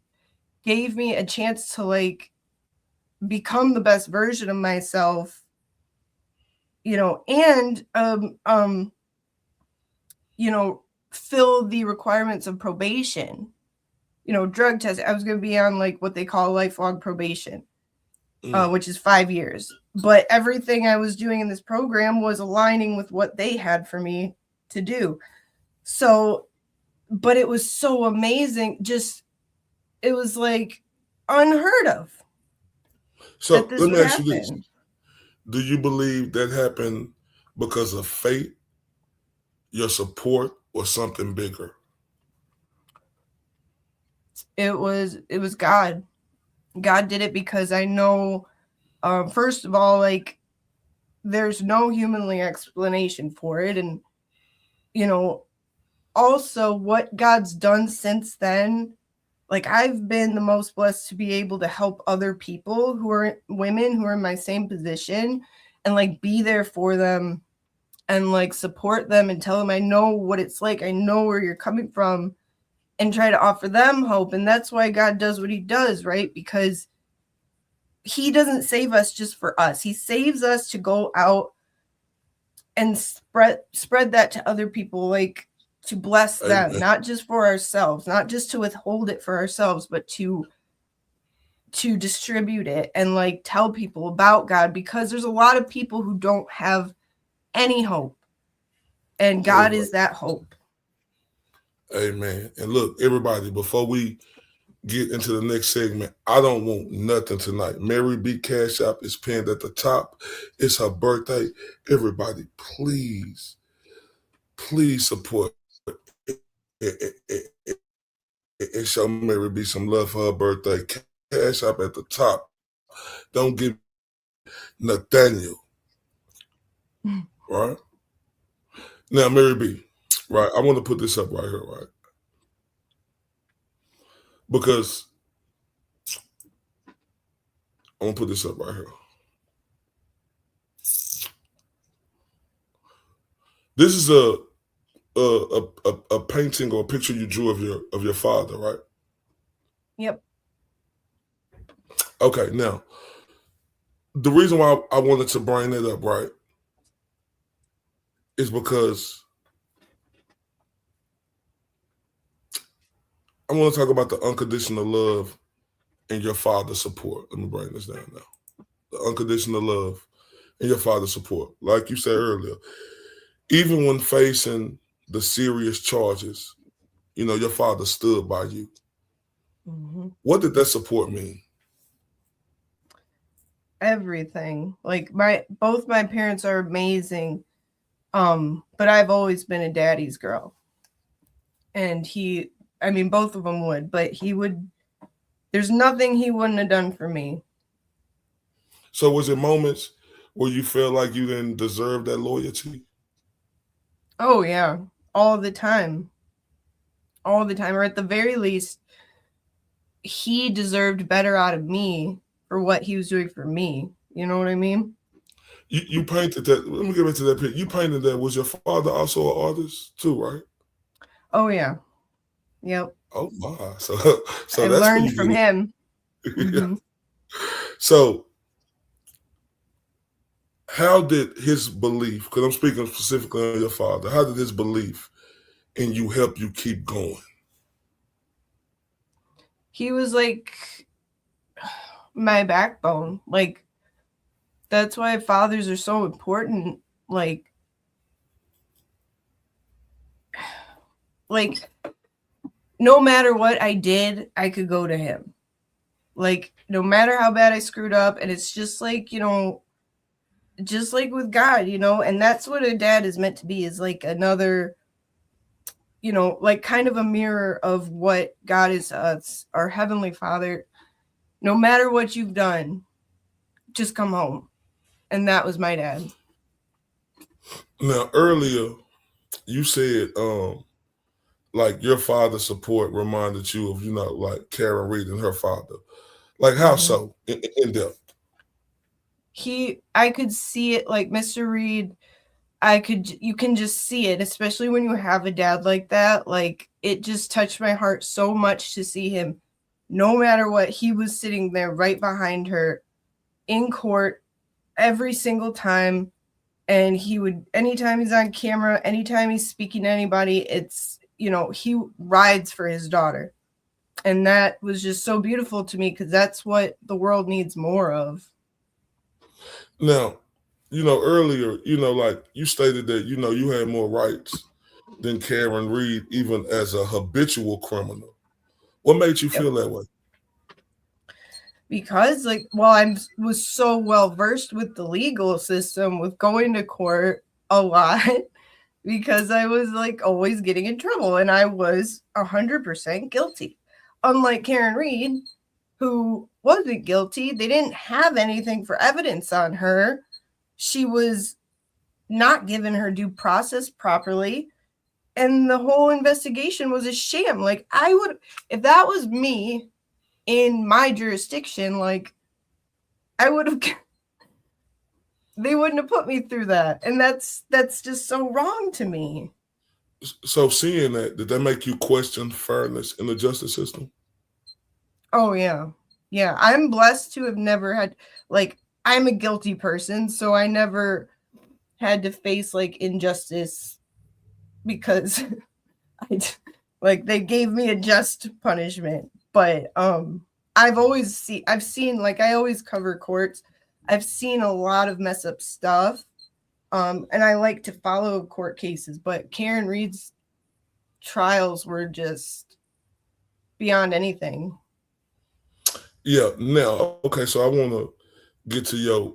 gave me a chance to like become the best version of myself, you know, and, you know, fill the requirements of probation, you know, drug test. I was going to be on like what they call lifelong probation, which is 5 years. But everything I was doing in this program was aligning with what they had for me to do. So, but it was so amazing. Just, it was like unheard of. So let me ask you this. Do you believe that happened because of fate, your support, or something bigger? It was God. God did it because I know, first of all, like, there's no humanly explanation for it. And, you know, also what God's done since then, like, I've been the most blessed to be able to help other people who are women who are in my same position and, like, be there for them and, like, support them and tell them I know what it's like. I know where you're coming from, and try to offer them hope. And that's why God does what he does, right? Because he doesn't save us just for us. He saves us to go out and spread that to other people, like, to bless them, Amen. not just for ourselves, not just to withhold it for ourselves, but to distribute it and, like, tell people about God, because there's a lot of people who don't have any hope, and God is that hope. Amen. And look, everybody, before we get into the next segment, I don't want nothing tonight. MaryB Cash App is pinned at the top. It's her birthday. Everybody, please support and show MaryB some love for her birthday. Cash App at the top. Don't give Nathaniel. Right? Now, MaryB, right? I want to put this up right here, right? Because I'm going to put this up right here. This is a painting or a picture you drew of your father, right? Yep. Okay, now, the reason why I wanted to bring it up, right, is because I want to talk about the unconditional love and your father's support. Let me bring this down now. The unconditional love and your father's support. Like you said earlier, even when facing the serious charges, you know, your father stood by you. Mm-hmm. What did that support mean? Everything. Like, both my parents are amazing, but I've always been a daddy's girl. And both of them would, but there's nothing he wouldn't have done for me. So was it moments where you felt like you didn't deserve that loyalty? Oh, yeah. All the time. All the time. Or at the very least, he deserved better out of me for what he was doing for me. You know what I mean? You painted that. Let me get back to that picture. You painted that. Was your father also an artist too, right? Oh, yeah. Yep. Oh, my. So I that's learned from him. Mm-hmm. So how did his belief, because I'm speaking specifically on your father, how did his belief in you help you keep going? He was like my backbone. Like, that's why fathers are so important. Like no matter what I did, I could go to him. Like, no matter how bad I screwed up. And it's just like, you know, just like with God, you know, and that's what a dad is meant to be, is like another, you know, like kind of a mirror of what God is to us, our Heavenly Father. No matter what you've done, just come home. And that was my dad. Now, earlier, you said, like, your father's support reminded you of, you know, like Karen Reed and her father. Like, how so? In depth? I could see it, like Mr. Reed. You can just see it, especially when you have a dad like that. Like, it just touched my heart so much to see him. No matter what, he was sitting there right behind her in court every single time. And he would, anytime he's on camera, anytime he's speaking to anybody, it's, you know, he rides for his daughter. And that was just so beautiful to me, because that's what the world needs more of. Now, you know, earlier, you know, like you stated that, you know, you had more rights than Karen Reed, even as a habitual criminal. What made you feel that way? Because, like, well, I was so well versed with the legal system, with going to court a lot, because I was like always getting in trouble, and I was 100% guilty. Unlike Karen Reed, who wasn't guilty, they didn't have anything for evidence on her. She was not given her due process properly, and the whole investigation was a sham. Like, I would, if that was me in my jurisdiction, like, I would have, they wouldn't have put me through that. And that's just so wrong to me. So seeing that, did that make you question fairness in the justice system? Oh, yeah. Yeah. I'm blessed to have never had, like, I'm a guilty person, so I never had to face, like, injustice because like, they gave me a just punishment. But I've seen, like, I always cover courts. I've seen a lot of mess up stuff. And I like to follow court cases, but Karen Reed's trials were just beyond anything. Yeah. Now, okay, so I want to get to your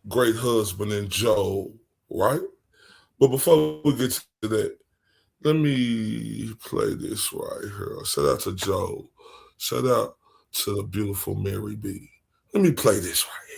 great husband and Joe, right? But before we get to that, let me play this right here. Shout out to Joe. Shout out to the beautiful MaryB. Let me play this right here.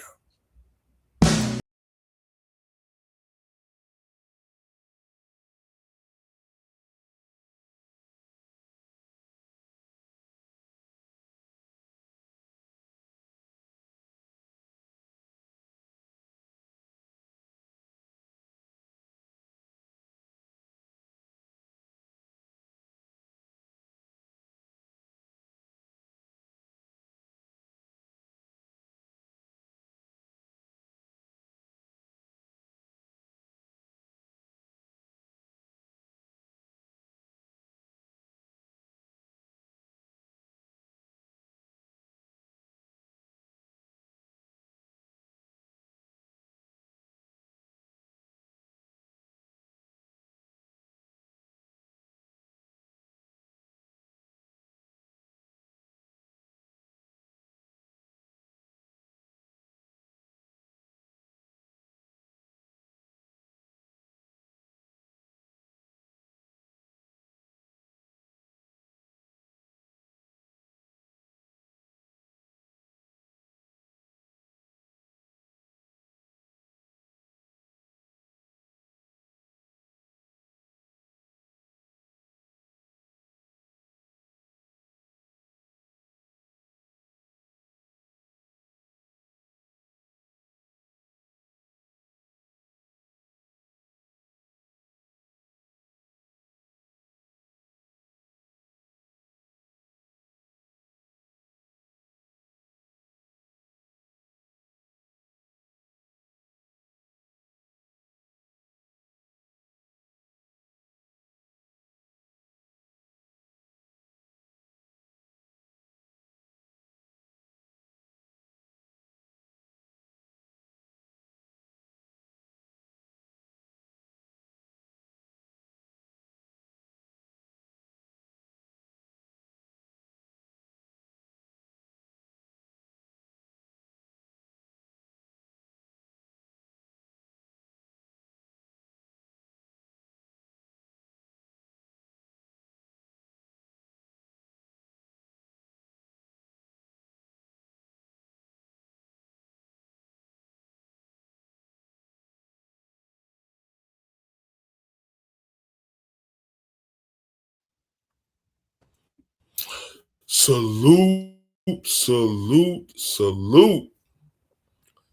Salute, salute, salute.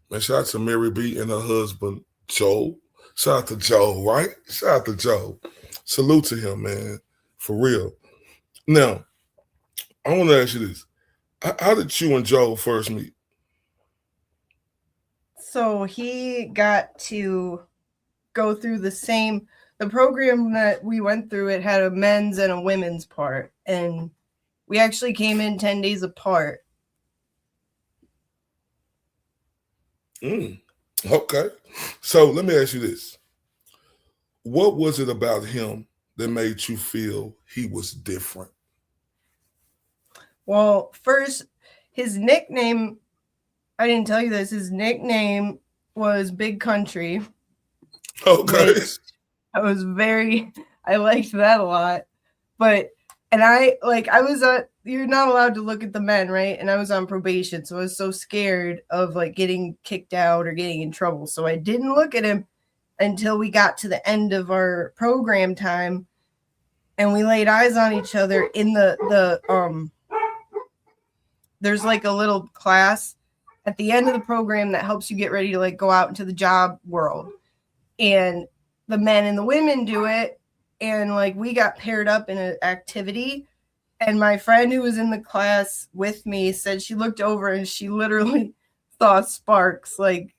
Man, shout out to MaryB and her husband, Joe. Shout out to Joe, right? Shout out to Joe. Salute to him, man. For real. Now, I want to ask you this. How did you and Joe first meet? So he got to go through the program that we went through. It had a men's and a women's part, and we actually came in 10 days apart. Okay. So let me ask you this. What was it about him that made you feel he was different? Well, first, his nickname, I didn't tell you this, his nickname was Big Country. Okay. I liked that a lot. But, and I was you're not allowed to look at the men, right? And I was on probation. So I was so scared of like getting kicked out or getting in trouble. So I didn't look at him until we got to the end of our program time. And we laid eyes on each other in there's like a little class at the end of the program that helps you get ready to like go out into the job world. And the men and the women do it. And like we got paired up in an activity. And my friend who was in the class with me said she looked over and she literally saw sparks. Like,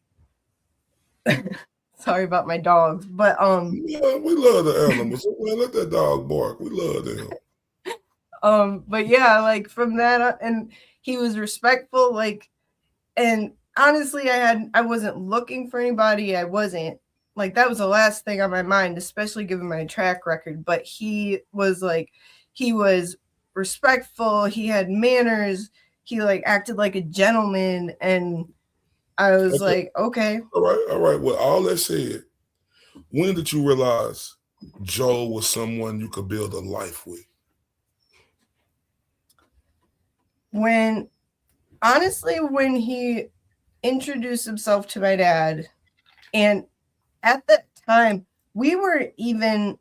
sorry about my dogs, but yeah, we love the animals. Man, let that dog bark. We love them. But yeah, like from that, and he was respectful. Like, and honestly, I wasn't looking for anybody. I wasn't like that was the last thing on my mind, especially given my track record. But he was respectful. He had manners. He like acted like a gentleman, and I was like, okay. All right. Well, all that said, when did you realize Joel was someone you could build a life with? When he introduced himself to my dad, and at that time, we weren't even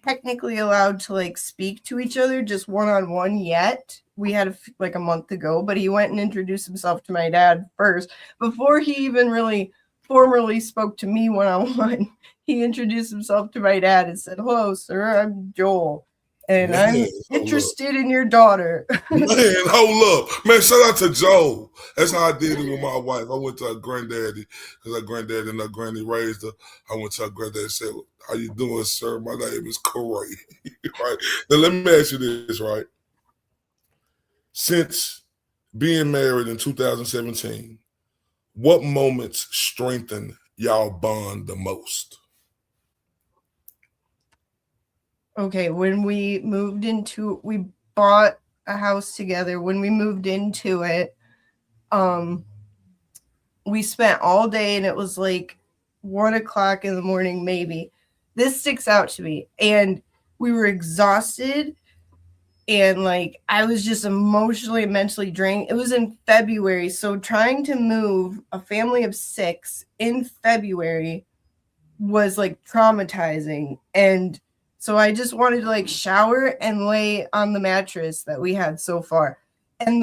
technically allowed to like speak to each other just one-on-one yet. We had like a month ago, but he went and introduced himself to my dad first before he even really formally spoke to me one-on-one. He introduced himself to my dad and said, "Hello, sir, I'm Joel, and I'm interested in your daughter." Man, hold up. Man, shout out to Joel. That's how I did it with my wife. I went to her granddaddy because her granddaddy and her granny raised her. I went to her granddaddy and said, "How you doing, sir? My name is Corey." Right? Now, let me ask you this, right? Since being married in 2017, what moments strengthened y'all bond the most? Okay, when we bought a house together. When we moved into it, we spent all day, and it was like 1:00 in the morning, maybe. This sticks out to me. And we were exhausted, and like I was just emotionally and mentally drained. It was in February, so trying to move a family of 6 in February was like traumatizing. And so I just wanted to like shower and lay on the mattress that we had so far. And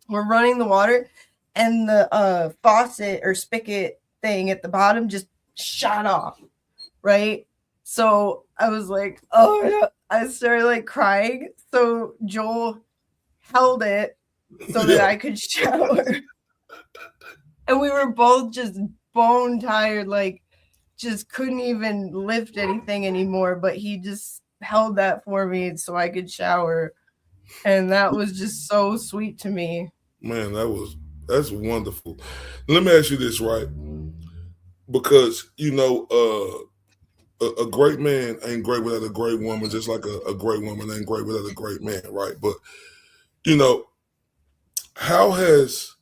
we're running the water, and the faucet or spigot thing at the bottom just shot off, right? So I was like, oh no. I started like crying. So Joel held it so that I could shower. And we were both just bone tired, like just couldn't even lift anything anymore. But he just held that for me so I could shower. And that was just so sweet to me. Man, that's wonderful. Let me ask you this, right? Because, a great man ain't great without a great woman, just like a great woman ain't great without a great man, right? But, how has,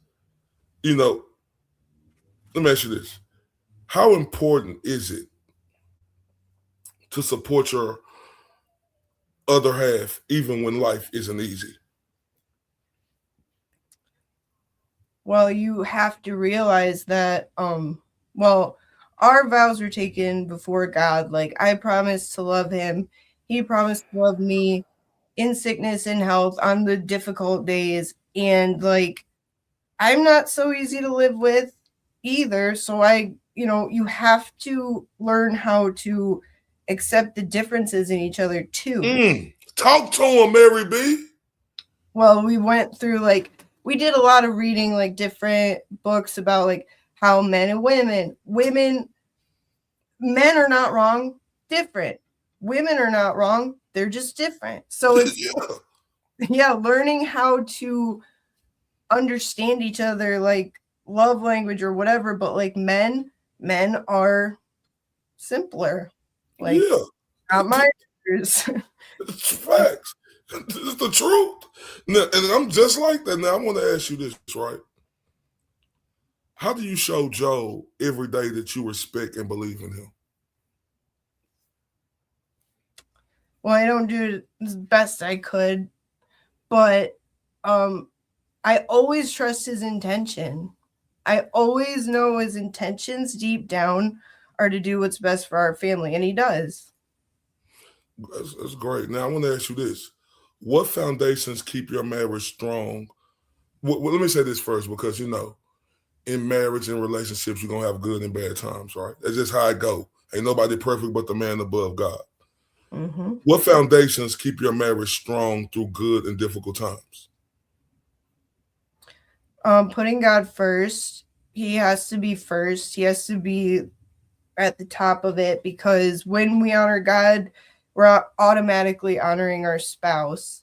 let me ask you this. How important is it to support your other half even when life isn't easy? Well, you have to realize that, our vows were taken before God. Like I promised to love him. He promised to love me in sickness and health on the difficult days. And like, I'm not so easy to live with either. So you have to learn how to accept the differences in each other too. Talk to him, MaryB. Well, we went through we did a lot of reading, like different books about like how men and men are not wrong, different. Women are not wrong, they're just different. So it's learning how to understand each other, like love language or whatever. But like men are simpler. Like not my ears. It's facts. It's the truth. Now, and I'm just like that. Now I want to ask you this, right? How do you show Joe every day that you respect and believe in him? Well, I don't do it as best I could, but I always trust his intention. I always know his intentions deep down are to do what's best for our family, and he does. That's great. Now, I want to ask you this. What foundations keep your marriage strong? Well, let me say this first, because, you know, in marriage and relationships, you're going to have good and bad times, right? That's just how it go. Ain't nobody perfect but the man above God. Mm-hmm. What foundations keep your marriage strong through good and difficult times? Putting God first. He has to be first. He has to be at the top of it, because when we honor God, we're automatically honoring our spouse.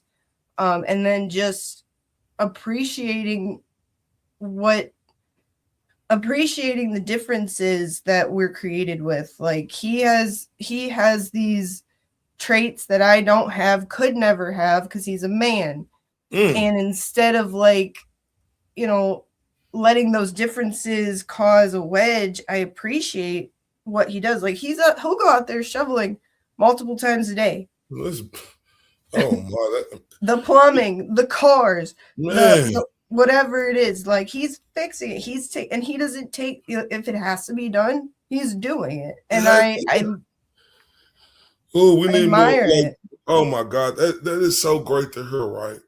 And then just appreciating the differences that we're created with. Like he has these traits that I don't have, could never have, because he's a man. And instead of like, you know, letting those differences cause a wedge, I appreciate what he does. Like he'll go out there shoveling multiple times a day. The plumbing, the cars, the whatever it is, like he's fixing it. And he doesn't take, if it has to be done, he's doing it. And I we need admire more. it. Oh my God, that is so great to hear, right?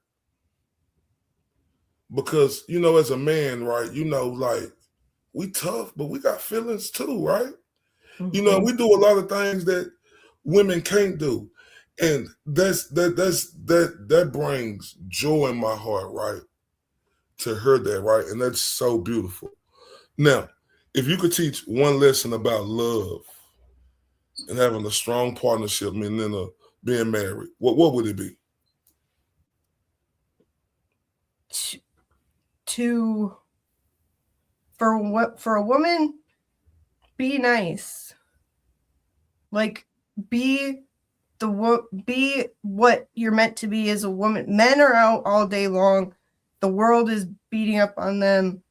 Because, you know, as a man, right, you know, like we tough, but we got feelings too, right? Mm-hmm. You know, we do a lot of things that women can't do. And that brings joy in my heart, right? To hear that, right? And that's so beautiful. Now, if you could teach one lesson about love and having a strong partnership, and then being married, what would it be? For a woman, be nice. Like be what you're meant to be as a woman. Men are out all day long. The world is beating up on them,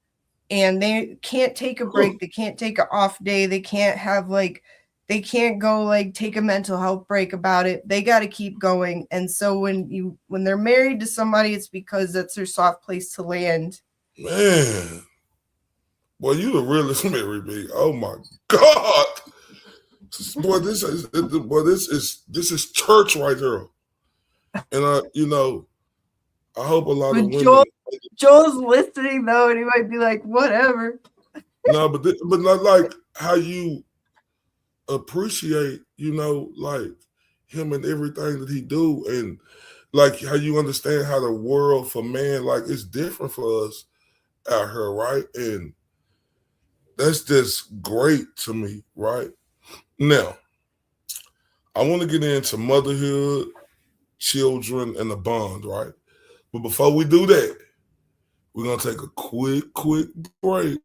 and they can't take a break. They can't take an off day. They can't go like take a mental health break about it. They got to keep going. And so when they're married to somebody, it's because that's their soft place to land. Man, boy, you the realest MaryB. Oh my God. Boy, this is church right here. And you know, I hope a lot of women. Joel's listening though, and he might be like, whatever. No, but not like how you appreciate, you know, like him and everything that he do, and like how you understand how the world for man, like it's different for us out here, right? And that's just great to me, right? Now, I want to get into motherhood, children, and the bond, right? But before we do that, we're going to take a quick break,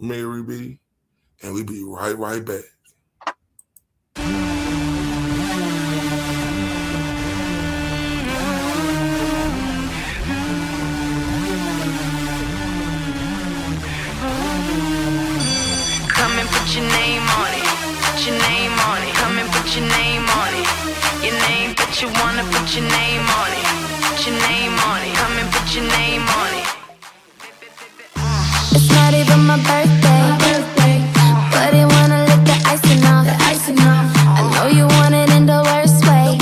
MaryB, and we'll be right back. Come and put your name on it. Put your name on it. Come and put your name on it. Your name, but you wanna put your name on it. Put your name on it. Come and put your name on it. It's not even my birthday, but I wanna lick the icing off. I know you want it in the worst way.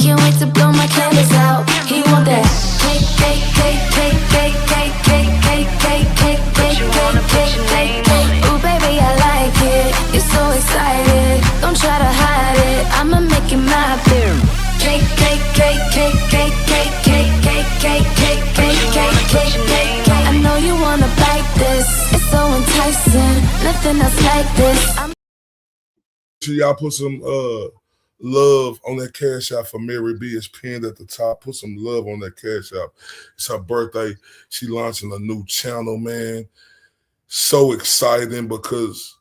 Can't wait to blow my candles out. He want that cake. Ooh, baby, I like it. You're so excited. Don't try to hide it. I'ma make it my beer. Cake. I know you wanna bite this. It's so enticing. Nothing else like this. Y'all put some love on that Cash App for MaryB. It's pinned at the top. Put some love on that Cash App. It's her birthday. She launching a new channel, man. So exciting, because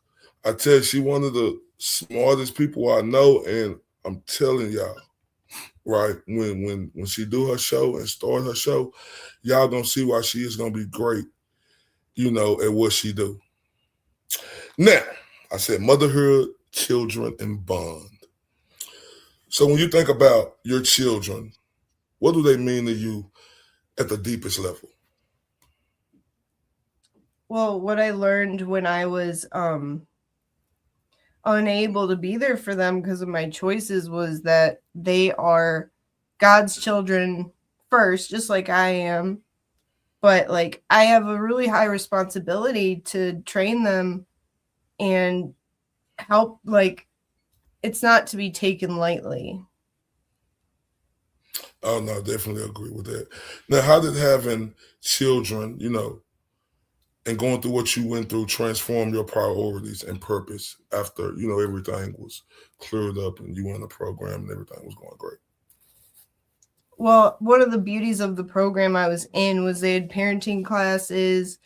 I tell you, she one of the smartest people I know, and I'm telling y'all, right, when she do her show and start her show, y'all gonna see why she is gonna be great, you know, at what she do. Now, I said motherhood, children, and bond. So when you think about your children, what do they mean to you at the deepest level? Well, what I learned when I was unable to be there for them because of my choices was that they are God's children first, just like I am. But like I have a really high responsibility to train them and help. Like it's not to be taken lightly. Oh no, definitely agree with that. Now, how did having children, and going through what you went through transform your priorities and purpose after, everything was cleared up and you were in a program and everything was going great? Well, one of the beauties of the program I was in was they had parenting classes.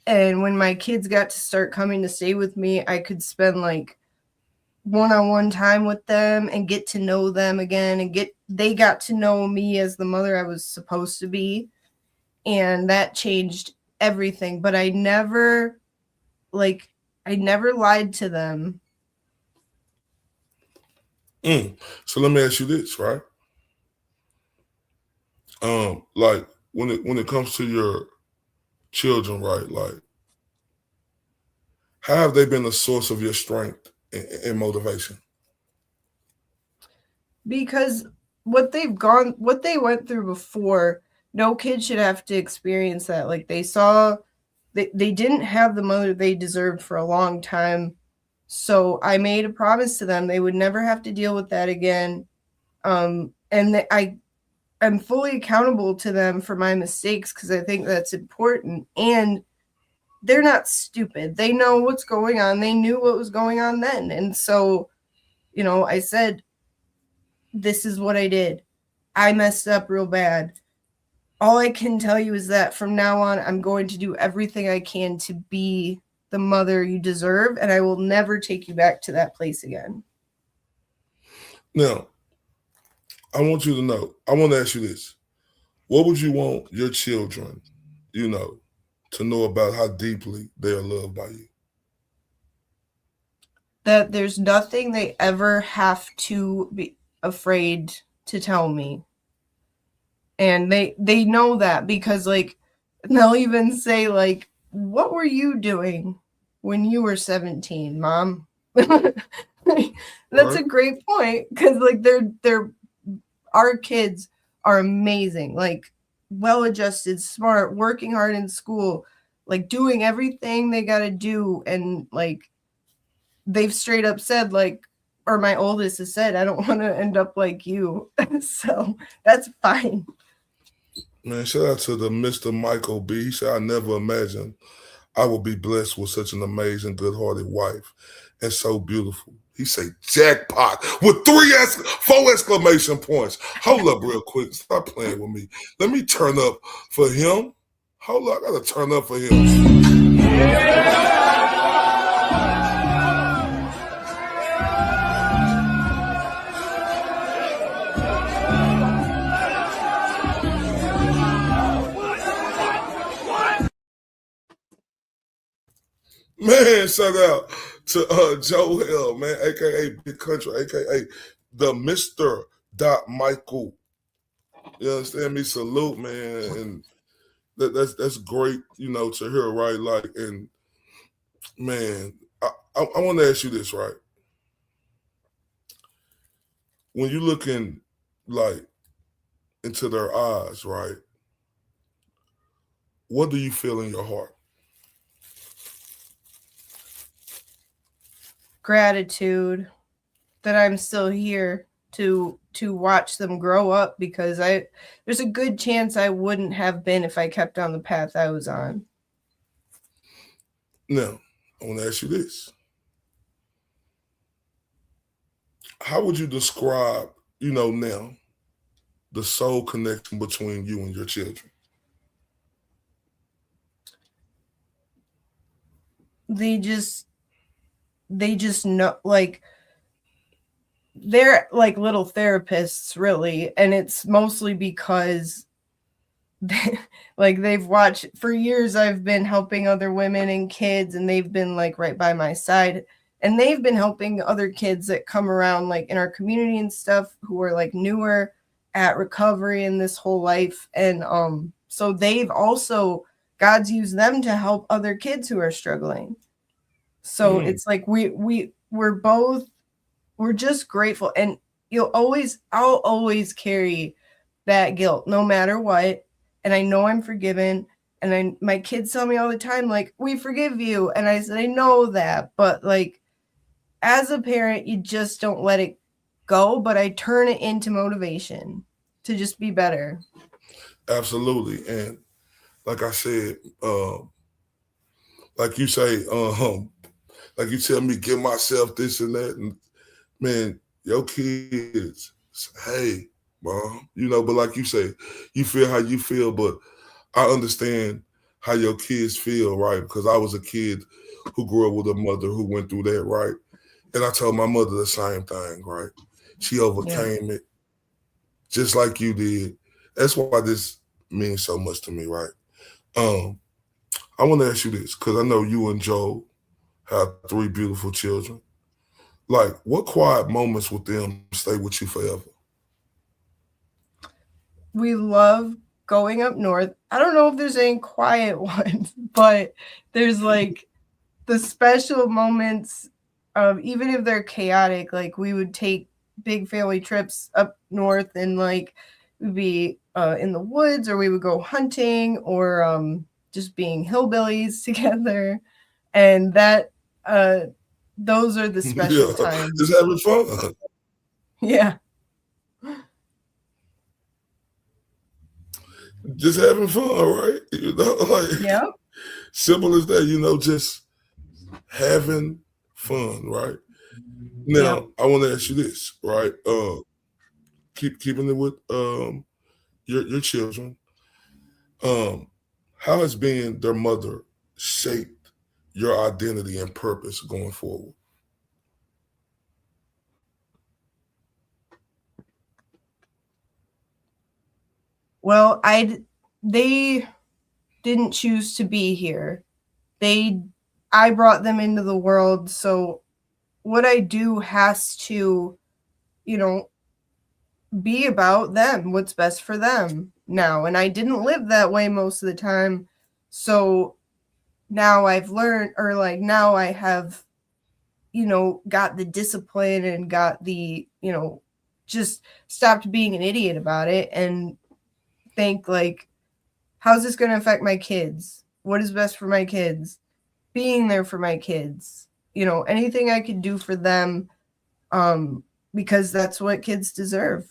And when my kids got to start coming to stay with me, I could spend like one-on-one time with them and get to know them again and they got to know me as the mother I was supposed to be. And that changed everything. But I never lied to them. So let me ask you this, right? Like when it comes to your children, right? Like, how have they been a source of your strength and motivation? Because what they went through before, no kid should have to experience that. Like they didn't have the mother they deserved for a long time. So I made a promise to them they would never have to deal with that again. And I'm fully accountable to them for my mistakes because I think that's important. And they're not stupid. They know what's going on. They knew what was going on then. And so, I said, this is what I did. I messed up real bad. All I can tell you is that from now on, I'm going to do everything I can to be the mother you deserve, and I will never take you back to that place again. Now, I want you to know, I want to ask you this. What would you want your children, to know about how deeply they are loved by you? That there's nothing they ever have to be afraid to tell me. And they know that because like they'll even say like, what were you doing when you were 17, Mom? That's right. A great point because like our kids are amazing, like well-adjusted, smart, working hard in school, like doing everything they got to do. And like they've straight up said like, or my oldest has said, I don't want to end up like you. So that's fine. Man, shout out to the Mr. Michael B. He said, I never imagined I would be blessed with such an amazing, good-hearted wife and so beautiful. He said, jackpot with 4 exclamation points. Hold up real quick. Stop playing with me. Let me turn up for him. Hold up. I got to turn up for him. Yeah. Man, shout out to Joel, man, aka Big Country, aka the Mr. Michael. You understand me? Salute, man, and that's great, to hear, right? Like, and man, I want to ask you this, right? When you looking like into their eyes, right? What do you feel in your heart? Gratitude that I'm still here to watch them grow up because there's a good chance I wouldn't have been if I kept on the path I was on. Now, I want to ask you this. How would you describe, now the soul connection between you and your children? They just know, like they're like little therapists really, and it's mostly because they've watched for years. I've been helping other women and kids and they've been like right by my side, and they've been helping other kids that come around like in our community and stuff who are like newer at recovery in this whole life. And so they've also, God's used them to help other kids who are struggling. So it's like we're just grateful. And I'll always carry that guilt no matter what. And I know I'm forgiven. And my kids tell me all the time, like, we forgive you. And I said, I know that, but like, as a parent, you just don't let it go, but I turn it into motivation to just be better. Absolutely. And like I said, like you say, like you tell me, give myself this and that, and man, your kids, hey, mom, but like you say, you feel how you feel, but I understand how your kids feel, right? Because I was a kid who grew up with a mother who went through that, right? And I told my mother the same thing, right? She overcame it just like you did. That's why this means so much to me, right? I want to ask you this, because I know you and Joe have 3 beautiful children. Like, what quiet moments with them stay with you forever? We love going up north. I don't know if there's any quiet ones, but there's like the special moments of, even if they're chaotic, like we would take big family trips up north and like we'd be in the woods, or we would go hunting, or just being hillbillies together. And that those are the special times. Just having fun. Yeah. Just having fun, right? Like simple as that, just having fun, right? Now, I want to ask you this, right? Keeping it with your children. How has being their mother shaped your identity and purpose going forward? Well, they didn't choose to be here. I brought them into the world, so what I do has to, be about them, what's best for them now. And I didn't live that way most of the time. So now I've learned, or like now I have, got the discipline and got the, just stopped being an idiot about it and think like, how's this going to affect my kids? What is best for my kids? Being there for my kids, anything I could do for them, because that's what kids deserve.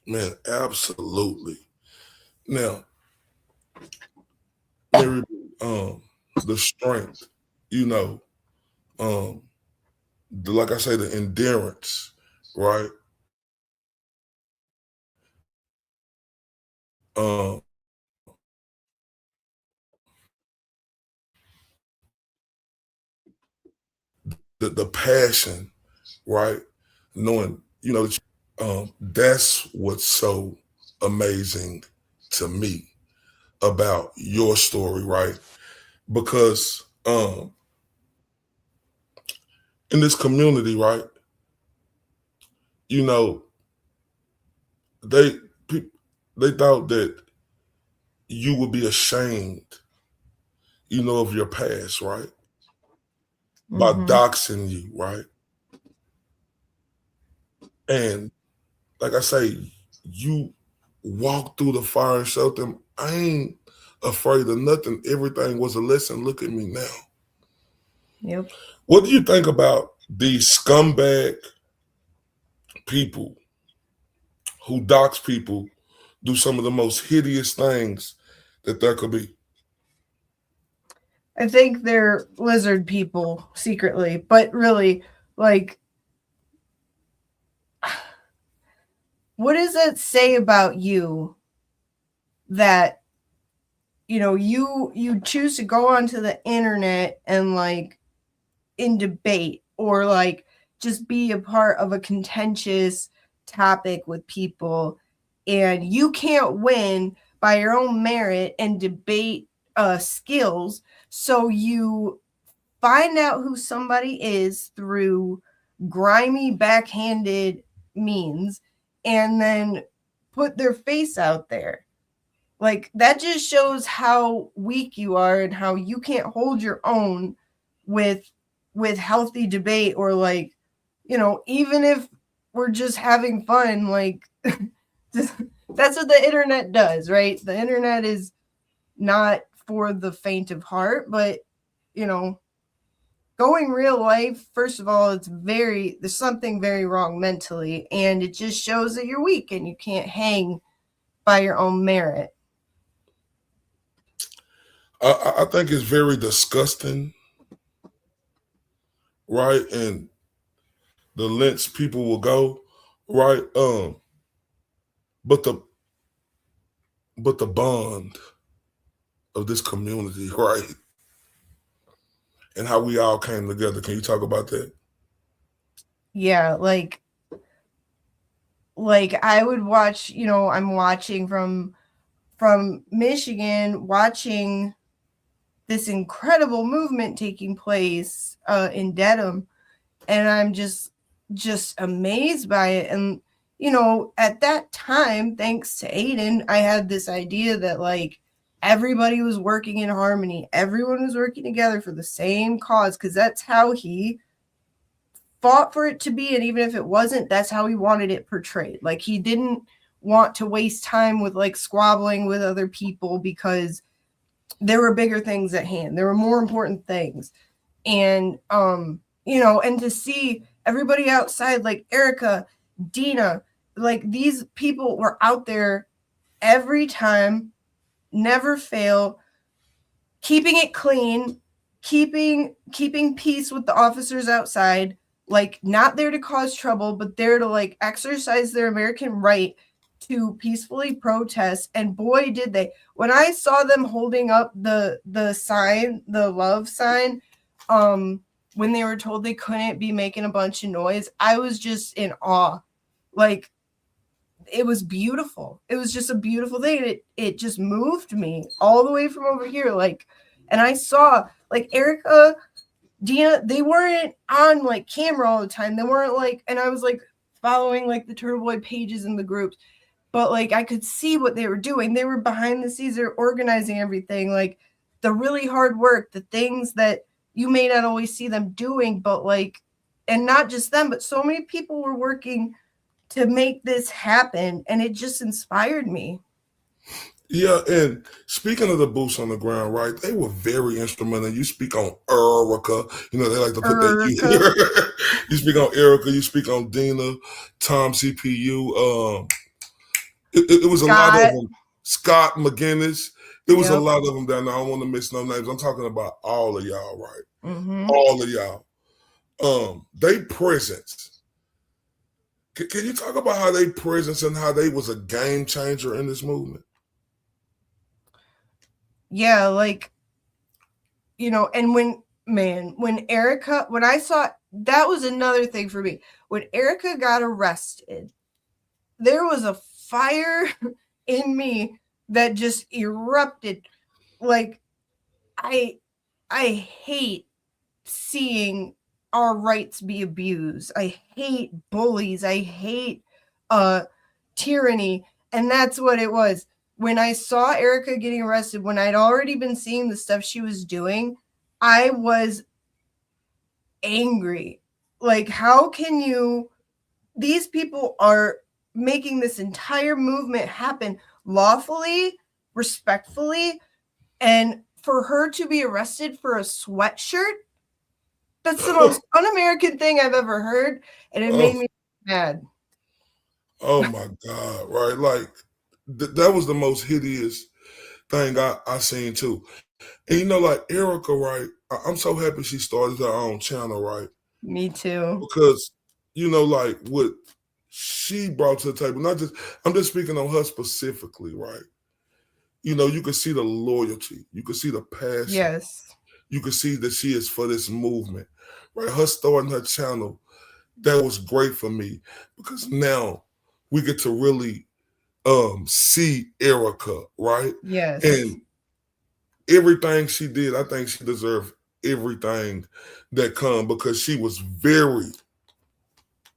Man, absolutely. Now, Mary, the strength, like I say, the endurance, right? The passion, right? Knowing, that's what's so amazing to me about your story, right? Because in this community, right, they thought that you would be ashamed, of your past, right? By doxing you, right? And like I say, you walk through the fire and show them, I ain't afraid of nothing. Everything was a lesson. Look at me now. Yep. What do you think about these scumbag people who dox people, do some of the most hideous things that there could be? I think they're lizard people secretly, but really, like, what does that say about you that, you choose to go onto the internet and like in debate, or like just be a part of a contentious topic with people, and you can't win by your own merit and debate skills, so you find out who somebody is through grimy, backhanded means and then put their face out there. Like, that just shows how weak you are and how you can't hold your own with healthy debate, or like, even if we're just having fun, like that's what the internet does, right? The internet is not for the faint of heart, but going real life, first of all, there's something very wrong mentally, and it just shows that you're weak and you can't hang by your own merit. I think it's very disgusting, right? And the lengths people will go, right? But the bond of this community, right? And how we all came together. Can you talk about that? Yeah, like I would watch, I'm watching from Michigan, watching this incredible movement taking place in Dedham, and I'm just amazed by it. And at that time, thanks to Aiden, I had this idea that like everybody was working in harmony, everyone was working together for the same cause, because that's how he fought for it to be. And even if it wasn't, that's how he wanted it portrayed. Like, he didn't want to waste time with like squabbling with other people, because there were bigger things at hand. There were more important things. And, and to see everybody outside, like Erica, Dina, like these people were out there every time, never fail, keeping it clean, keeping peace with the officers outside, like not there to cause trouble, but there to like exercise their American right to peacefully protest. And boy, did they. When I saw them holding up the sign, the love sign, when they were told they couldn't be making a bunch of noise, I was just in awe. Like, it was beautiful. It was just a beautiful thing. It just moved me all the way from over here. Like, and I saw like Erica, Dina, they weren't on like camera all the time. They weren't like, and I was like following like the Turtleboy pages in the groups, but like I could see what they were doing. They were behind the scenes, they're organizing everything, like the really hard work, the things that you may not always see them doing, but like, and not just them, but so many people were working to make this happen, and it just inspired me. Yeah, and speaking of the boots on the ground, right, they were very instrumental. You speak on Erica, they like to put that. You speak on Erica, you speak on Dina, Tom CPU. It was a lot of them. Scott McGinnis. It was a lot of them down there. I don't want to miss no names. I'm talking about all of y'all, right? Mm-hmm. All of y'all. They presence. Can you talk about how they presence and how they was a game changer in this movement? Yeah, like, and when Erica, when I saw, that was another thing for me. When Erica got arrested, there was a fire in me that just erupted. Like, I hate seeing our rights be abused. I hate bullies. I hate tyranny. And that's what it was. When I saw Erica getting arrested, when I'd already been seeing the stuff she was doing, I was angry. Like, how can you, these people are making this entire movement happen lawfully, respectfully, and for her to be arrested for a sweatshirt, that's the most un-American thing I've ever heard, and it made me mad. Oh my God, right? Like, that was the most hideous thing I seen too. And like Erica, right? I'm so happy she started her own channel, right? Me too. Because, like what she brought to the table, I'm just speaking on her specifically, right? You can see the loyalty. You can see the passion. Yes. You can see that she is for this movement, right? Her starting her channel, that was great for me, because now we get to really see Erica, right? Yes. And everything she did, I think she deserved everything that come, because she was very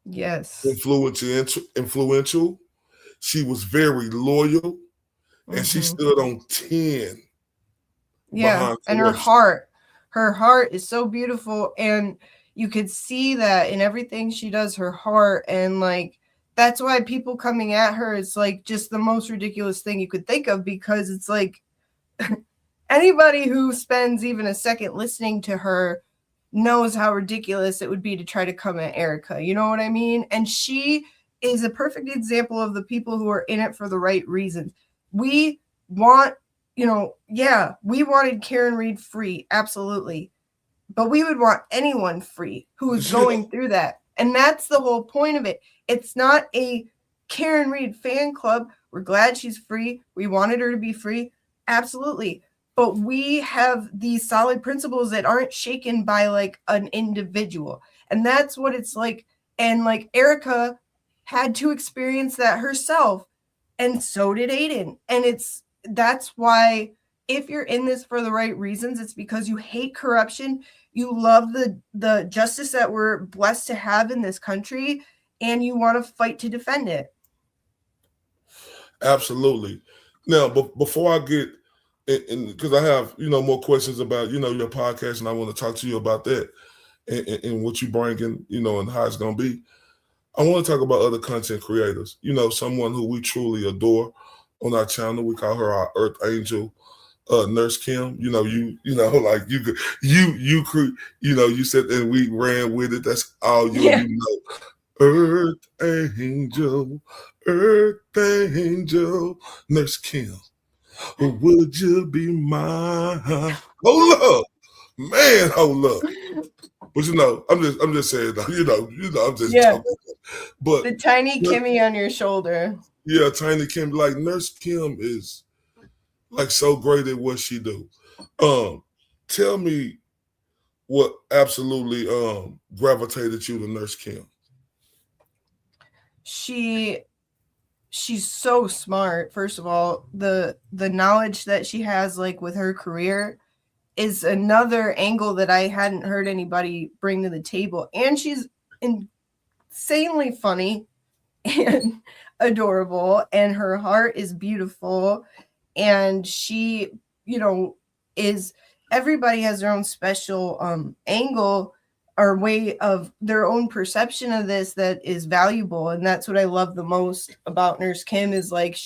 Yes. influential. She was very loyal, and she stood on 10. Yeah, and her heart is so beautiful, and you could see that in everything she does, her heart, and like that's why people coming at her is like just the most ridiculous thing you could think of, because it's like anybody who spends even a second listening to her knows how ridiculous it would be to try to come at Erica. You know what I mean? And she is a perfect example of the people who are in it for the right reasons. We want, we wanted Karen Reed free, absolutely. But we would want anyone free who is going through that. And that's the whole point of it. It's not a Karen Reed fan club. We're glad she's free. We wanted her to be free. Absolutely. But we have these solid principles that aren't shaken by like an individual. And that's what it's like. And like Erica had to experience that herself. And so did Aiden. And that's why if you're in this for the right reasons, it's because you hate corruption. You love the justice that we're blessed to have in this country, and you want to fight to defend it. Absolutely. Now, before I get in, because I have more questions about your podcast, and I want to talk to you about that and what you bring in, and how it's going to be. I want to talk about other content creators. Someone who we truly adore on our channel. We call her our Earth Angel. Nurse Kim, you said, and we ran with it. That's all you know. Earth Angel, Nurse Kim, would you be mine? Hold up, man, hold up. But I'm just saying, I'm just talking. But the tiny Kimmy on your shoulder. Yeah, tiny Kim, like Nurse Kim is like so great at what she do. Tell me what absolutely gravitated you to Nurse Kim. She's so smart. First of all, the knowledge that she has like with her career is another angle that I hadn't heard anybody bring to the table. And she's insanely funny and adorable, and her heart is beautiful. And she, everybody has their own special angle or way of their own perception of this that is valuable. And that's what I love the most about Nurse Kim is like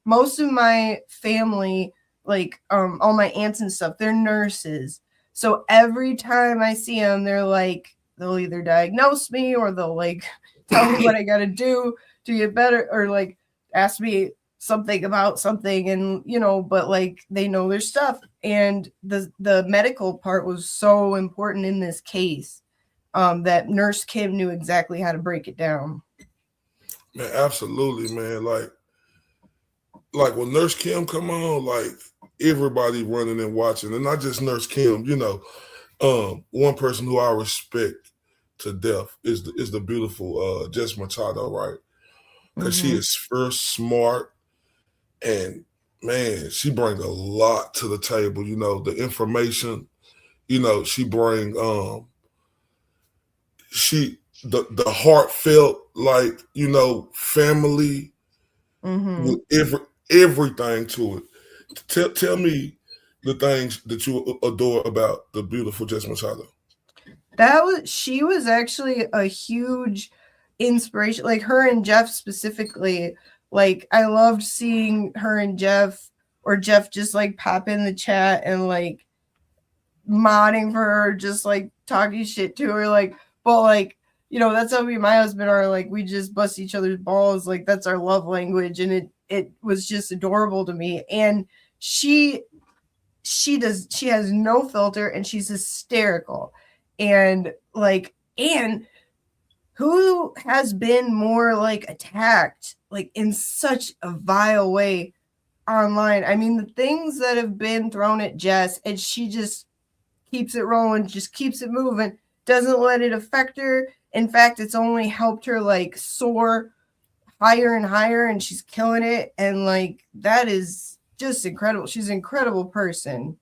most of my family, like all my aunts and stuff, they're nurses. So every time I see them, they'll either diagnose me or they'll like tell me what I got to do to get better, or like ask me something about something, and but like they know their stuff. And the medical part was so important in this case, that Nurse Kim knew exactly how to break it down. Man, absolutely, man. Like when Nurse Kim come on, like everybody running and watching, and not just Nurse Kim. One person who I respect to death is the beautiful Jess Machado, right? Because she is first smart. And man, she brings a lot to the table. The information, she bring the heartfelt, like, family with everything to it. Tell me the things that you adore about the beautiful Jess Machado. She was actually a huge inspiration, like her and Jeff specifically. Like I loved seeing her and Jeff, or Jeff just like pop in the chat and like modding for her, just like talking shit to her, like, but like, that's how me and my husband are, like we just bust each other's balls, like that's our love language. And it was just adorable to me. And she has no filter, and she's hysterical. And who has been more like attacked, like in such a vile way online? I mean, the things that have been thrown at Jess, and she just keeps it rolling, just keeps it moving, doesn't let it affect her. In fact, it's only helped her like soar higher and higher, and she's killing it. And like, that is just incredible. She's an incredible person.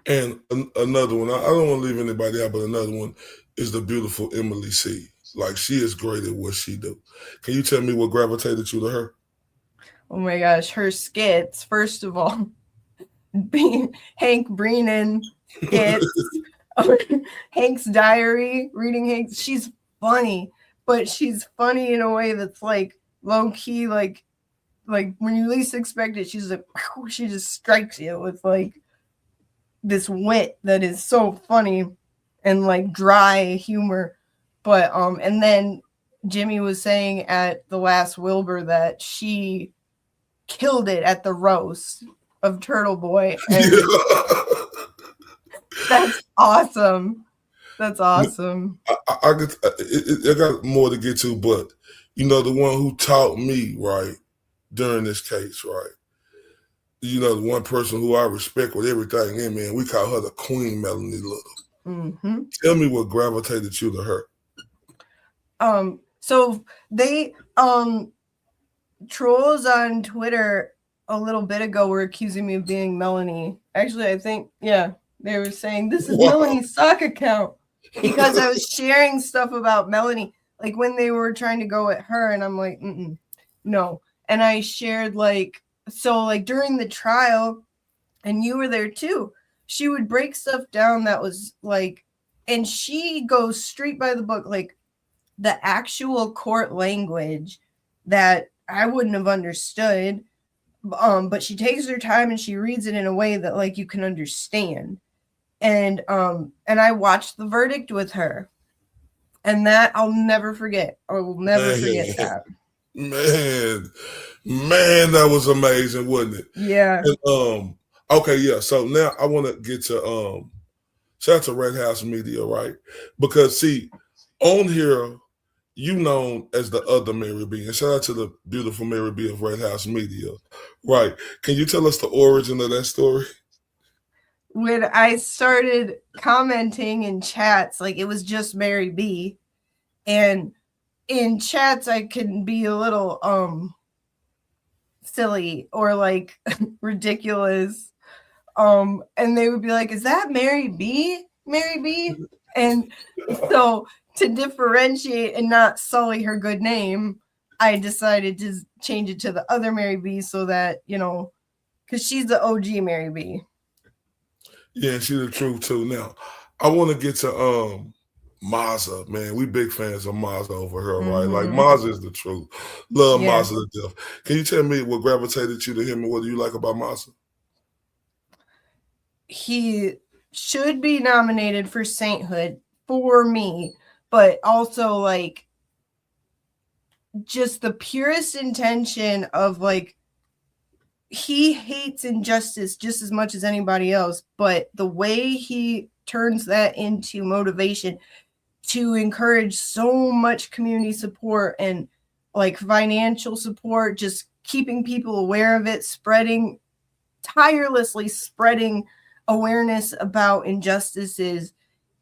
And another one, I don't want to leave anybody out, but another one is the beautiful Emily C. Like, she is great at what she do. Can you tell me what gravitated you to her? Oh my gosh, her skits. First of all, Hank Breenan skits, Hank's diary, reading Hank. She's funny, but she's funny in a way that's like low key, like when you least expect it, she's like, she just strikes you with like this wit that is so funny and like dry humor. But and then Jimmy was saying at the last Wilbur that she killed it at the roast of Turtleboy, and that's awesome. That's awesome. I got more to get to, but you know, the one who taught me, right, during this case, right, you know, the one person who I respect with everything in me, and we call her the Queen, Melanie Little. Mm-hmm. Tell me what gravitated you to her. So they trolls on Twitter a little bit ago were accusing me of being Melanie. Actually, I think, yeah, they were saying this is Melanie's sock account because I was sharing stuff about Melanie, like when they were trying to go at her, and I'm like, no. And I shared like during the trial, and you were there too, she would break stuff down that was like, and she goes straight by the book, like the actual court language that I wouldn't have understood. But she takes her time and she reads it in a way that like you can understand. And I watched the verdict with her, and that I'll never forget. I will never forget that. Man, that was amazing, wasn't it? Yeah. And, okay, yeah. So now I want to get to shout out to Red House Media, right? Because see, on here, you known as the other MaryB, and shout out to the beautiful MaryB of Red House Media, right? Can you tell us the origin of that story? When I started commenting in chats, like it was just MaryB, and in chats I can be a little silly or like ridiculous, and they would be like, "Is that MaryB?" And so to differentiate and not sully her good name, I decided to change it to the other MaryB so that, you know, because she's the OG MaryB. Yeah, she's the truth too. Now, I want to get to Maza, man. We big fans of Maza over here, right? Like Maza is the truth. Love Maza to death. Can you tell me what gravitated you to him and what do you like about Maza? He should be nominated for sainthood for me, but also like just the purest intention of like, he hates injustice just as much as anybody else, but the way he turns that into motivation to encourage so much community support and like financial support, just keeping people aware of it, tirelessly spreading awareness about injustices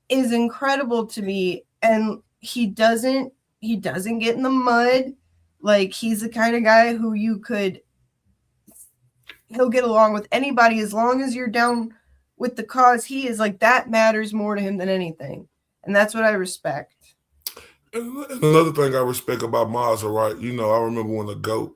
is incredible to me. And he doesn't get in the mud. Like, he's the kind of guy who he'll get along with anybody as long as you're down with the cause. He is like, that matters more to him than anything. And that's what I respect. Another thing I respect about Maza, right? You know, I remember when the GOAT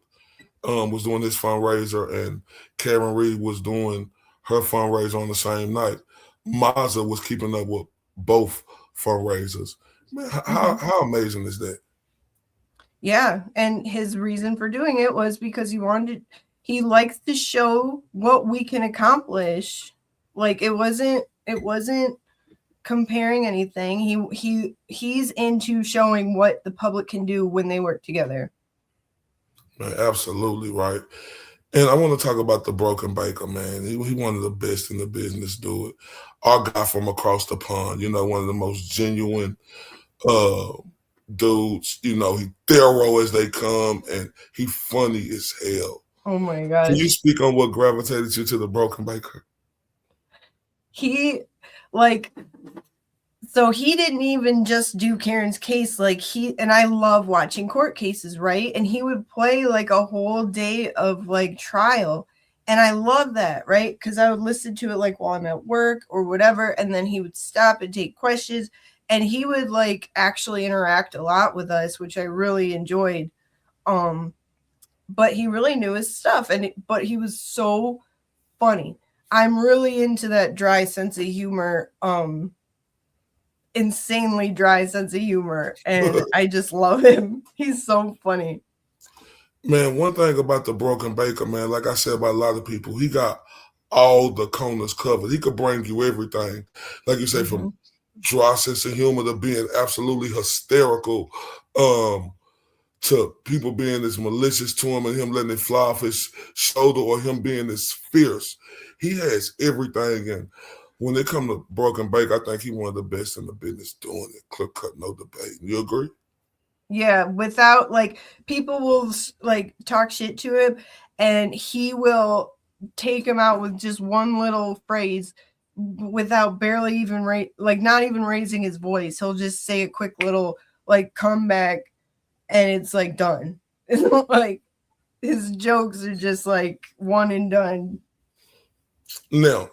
was doing his fundraiser and Karen Reed was doing her fundraiser on the same night. Maza was keeping up with both fundraisers. Man, how amazing is that? Yeah. And his reason for doing it was because he likes to show what we can accomplish. Like, it wasn't comparing anything. He's into showing what the public can do when they work together. Man, absolutely right. And I want to talk about the Broken Baker, man. He one of the best in the business, do it. Our guy from across the pond, you know, one of the most genuine dudes. You know, he thorough as they come, and he funny as hell. Oh my gosh. Can you speak on what gravitated you to the Broken Baker? So he didn't even just do Karen's case. Like, and I love watching court cases, right? And he would play like a whole day of like trial. And I love that, right? Because I would listen to it like while I'm at work or whatever, and then he would stop and take questions, and he would like actually interact a lot with us, which I really enjoyed. But he really knew his stuff, but he was so funny. I'm really into that dry sense of humor, insanely dry sense of humor, and I just love him. He's so funny. Man, one thing about the Broken Baker, man, like I said about a lot of people, he got all the corners covered. He could bring you everything. Like you say, from dry sense of humor to being absolutely hysterical, to people being as malicious to him and him letting it fly off his shoulder, or him being as fierce. He has everything. And when it comes to Broken Baker, I think he's one of the best in the business doing it. Clear cut, no debate. You agree? Yeah, without like people will like talk shit to him, and he will take him out with just one little phrase without barely even not even raising his voice. He'll just say a quick little like comeback, and it's like done. It's like his jokes are just like one and done. Now,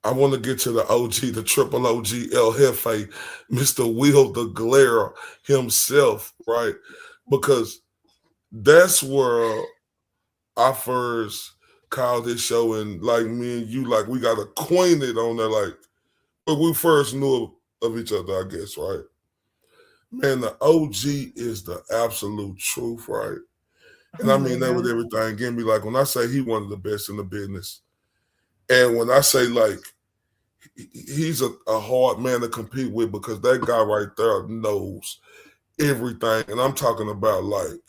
I want to get to the OG, the triple OG El Jefe, Mr. Will the Glare himself, right? Because that's where I first called this show, and like me and you, like we got acquainted on there, like when we first knew of each other, I guess, right? Man, the OG is the absolute truth, right? And I mean that with everything. Again, be like, when I say he one of the best in the business, and when I say like he's a hard man to compete with, because that guy right there knows everything. And I'm talking about like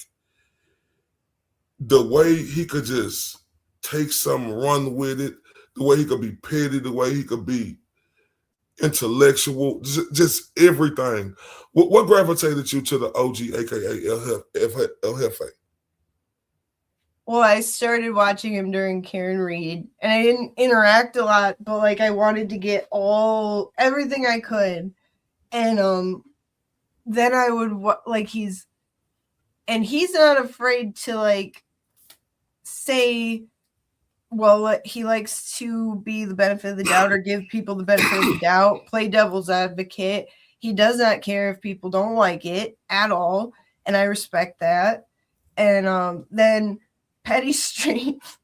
the way he could just take something, run with it, the way he could be petty, the way he could be intellectual, just everything. What gravitated you to the OG, aka El Jefe? Well, I started watching him during Karen Reed, and I didn't interact a lot, but like I wanted to get everything I could. And then I would like he's not afraid to like say, well, he likes to be the benefit of the doubt or give people the benefit of the doubt, play devil's advocate. He does not care if people don't like it at all, and I respect that. And then petty streams.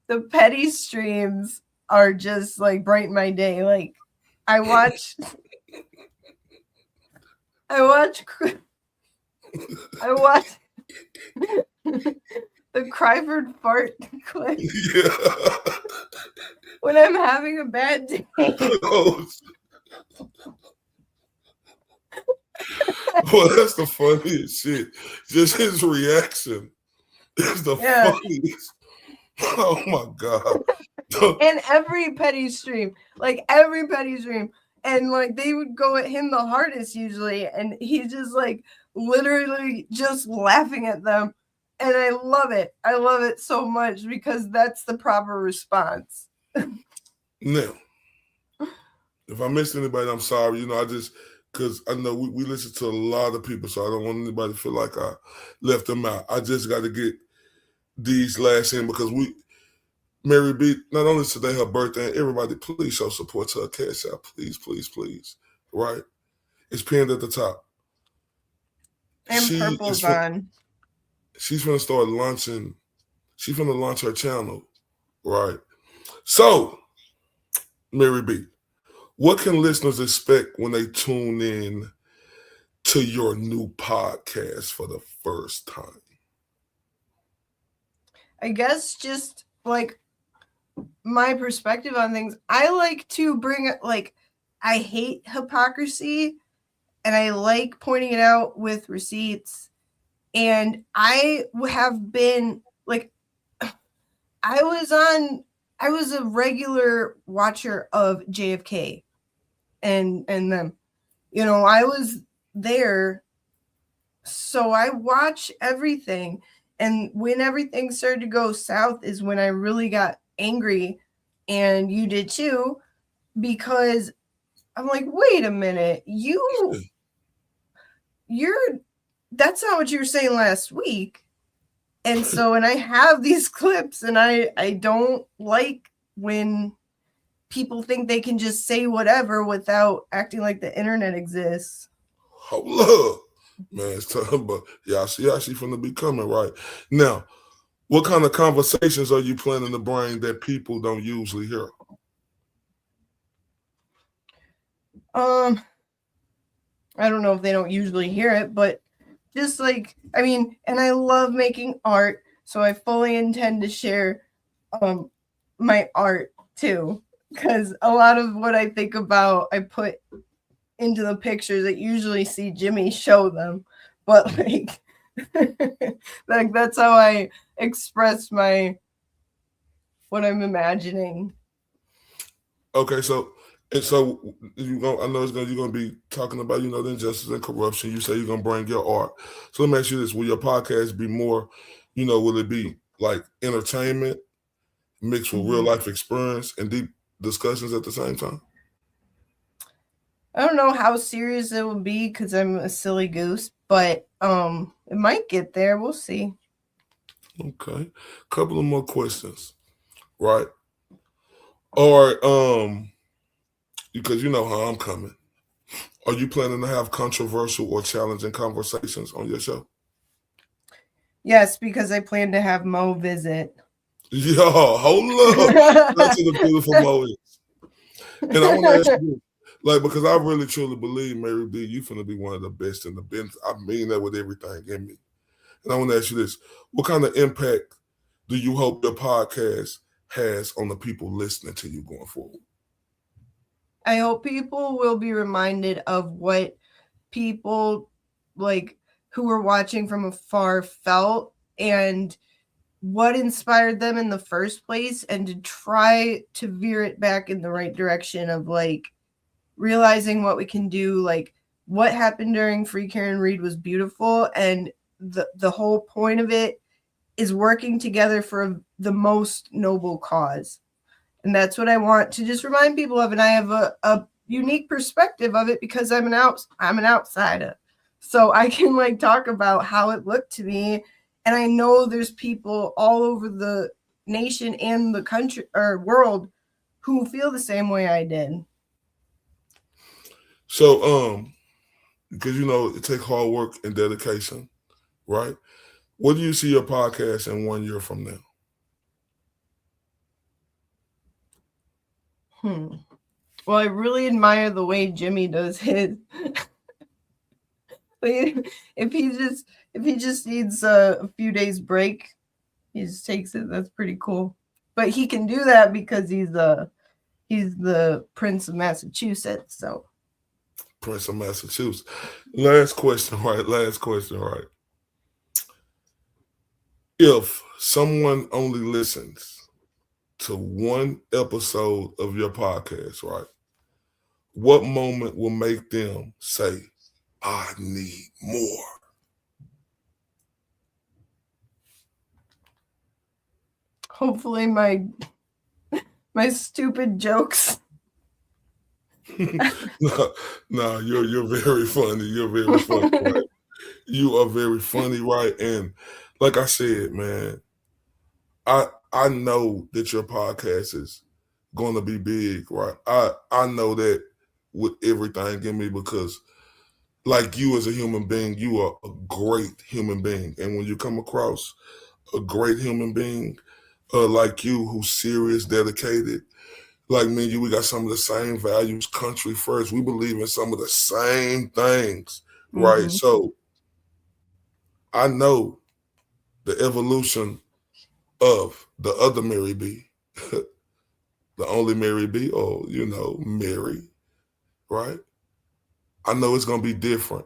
The petty streams are just like brighten my day. Like I watch the Cryford fart clip. Yeah. When I'm having a bad day. Oh. Well, that's the funniest shit. Just his reaction is the funniest. Oh my God. And every petty stream. And like they would go at him the hardest usually. And he's just like literally just laughing at them. And I love it. I love it so much because that's the proper response. Now, if I missed anybody, I'm sorry. Because I know we listen to a lot of people, so I don't want anybody to feel like I left them out. I just got to get these last in, because MaryB, not only today her birthday, everybody please show support to her cash out. Please, please, please. Right? It's pinned at the top. And purple's on. She's going to start launching. She's going to launch her channel. Right? So, MaryB, what can listeners expect when they tune in to your new podcast for the first time? I guess just like my perspective on things. I like to bring like, I hate hypocrisy, and I like pointing it out with receipts. And I have been like, I was a regular watcher of JFK and them. I was there. So I watch everything. And when everything started to go south is when I really got angry. And you did too, because I'm like, wait a minute, that's not what you were saying last week. And so, and I have these clips, and I don't like when people think they can just say whatever without acting like the internet exists. Hold up. Man, it's time, but yeah, I see how she finna be coming right now. What kind of conversations are you planning to bring that people don't usually hear? I don't know if they don't usually hear it, but just like, I mean, and I love making art, so I fully intend to share my art too, because a lot of what I think about I put into the pictures that usually see Jimmy show them, but like like that's how I express my what I'm imagining. Okay, so you I know you're gonna be talking about the injustice and corruption. You say you're gonna bring your art. So let me ask you this: will your podcast be more, will it be like entertainment mixed with real life experience and deep discussions at the same time? I don't know how serious it will be because I'm a silly goose, but it might get there. We'll see. Okay, couple of more questions, right? All right, because you know how I'm coming. Are you planning to have controversial or challenging conversations on your show? Yes, because I plan to have Mo visit. Yo, hold up. That's what the beautiful Mo is. And I want to ask you, because I really truly believe, MaryB, you finna be one of the best in the business. I mean that with everything in me. And I want to ask you this: what kind of impact do you hope your podcast has on the people listening to you going forward? I hope people will be reminded of what people who were watching from afar felt and what inspired them in the first place, and to try to veer it back in the right direction of realizing what we can do. What happened during Free Karen Read was beautiful, and the whole point of it is working together for the most noble cause. And that's what I want to just remind people of. And I have a unique perspective of it because I'm an outsider. So I can talk about how it looked to me. And I know there's people all over the nation and the country or world who feel the same way I did. So, because it takes hard work and dedication, right? What do you see your podcast in 1 year from now? Well, I really admire the way Jimmy does his. If he just needs a few days break, he just takes it. That's pretty cool. But he can do that because he's the Prince of Massachusetts. So Prince of Massachusetts. Last question, right? If someone only listens to one episode of your podcast, right, what moment will make them say, I need more? hopefully my stupid jokes. No, you're very funny. You're very funny, right? You are very funny, right? And like I said, man, I know that your podcast is going to be big, right? I know that with everything in me because, like you as a human being, you are a great human being. And when you come across a great human being like you who's serious, dedicated, like me and you, we got some of the same values, country first. We believe in some of the same things, right? So I know the evolution of the other MaryB, the only MaryB, or, Mary, right? I know it's going to be different.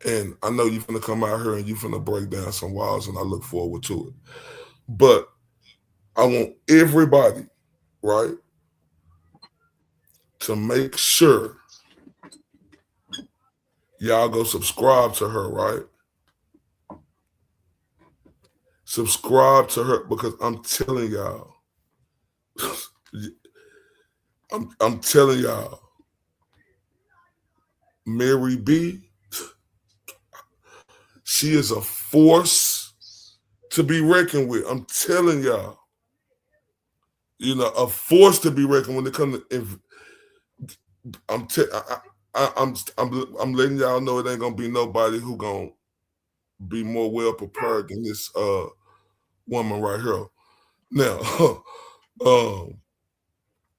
And I know you're going to come out here and you're going to break down some walls, and I look forward to it. But I want everybody, right, to make sure y'all go subscribe to her, right? Subscribe to her because I'm telling y'all, I'm telling y'all, MaryB, she is a force to be reckoned with. I'm telling y'all. You know, a force to be reckoned when it comes to. I'm letting y'all know it ain't gonna be nobody who gonna be more well prepared than this woman right here. Now,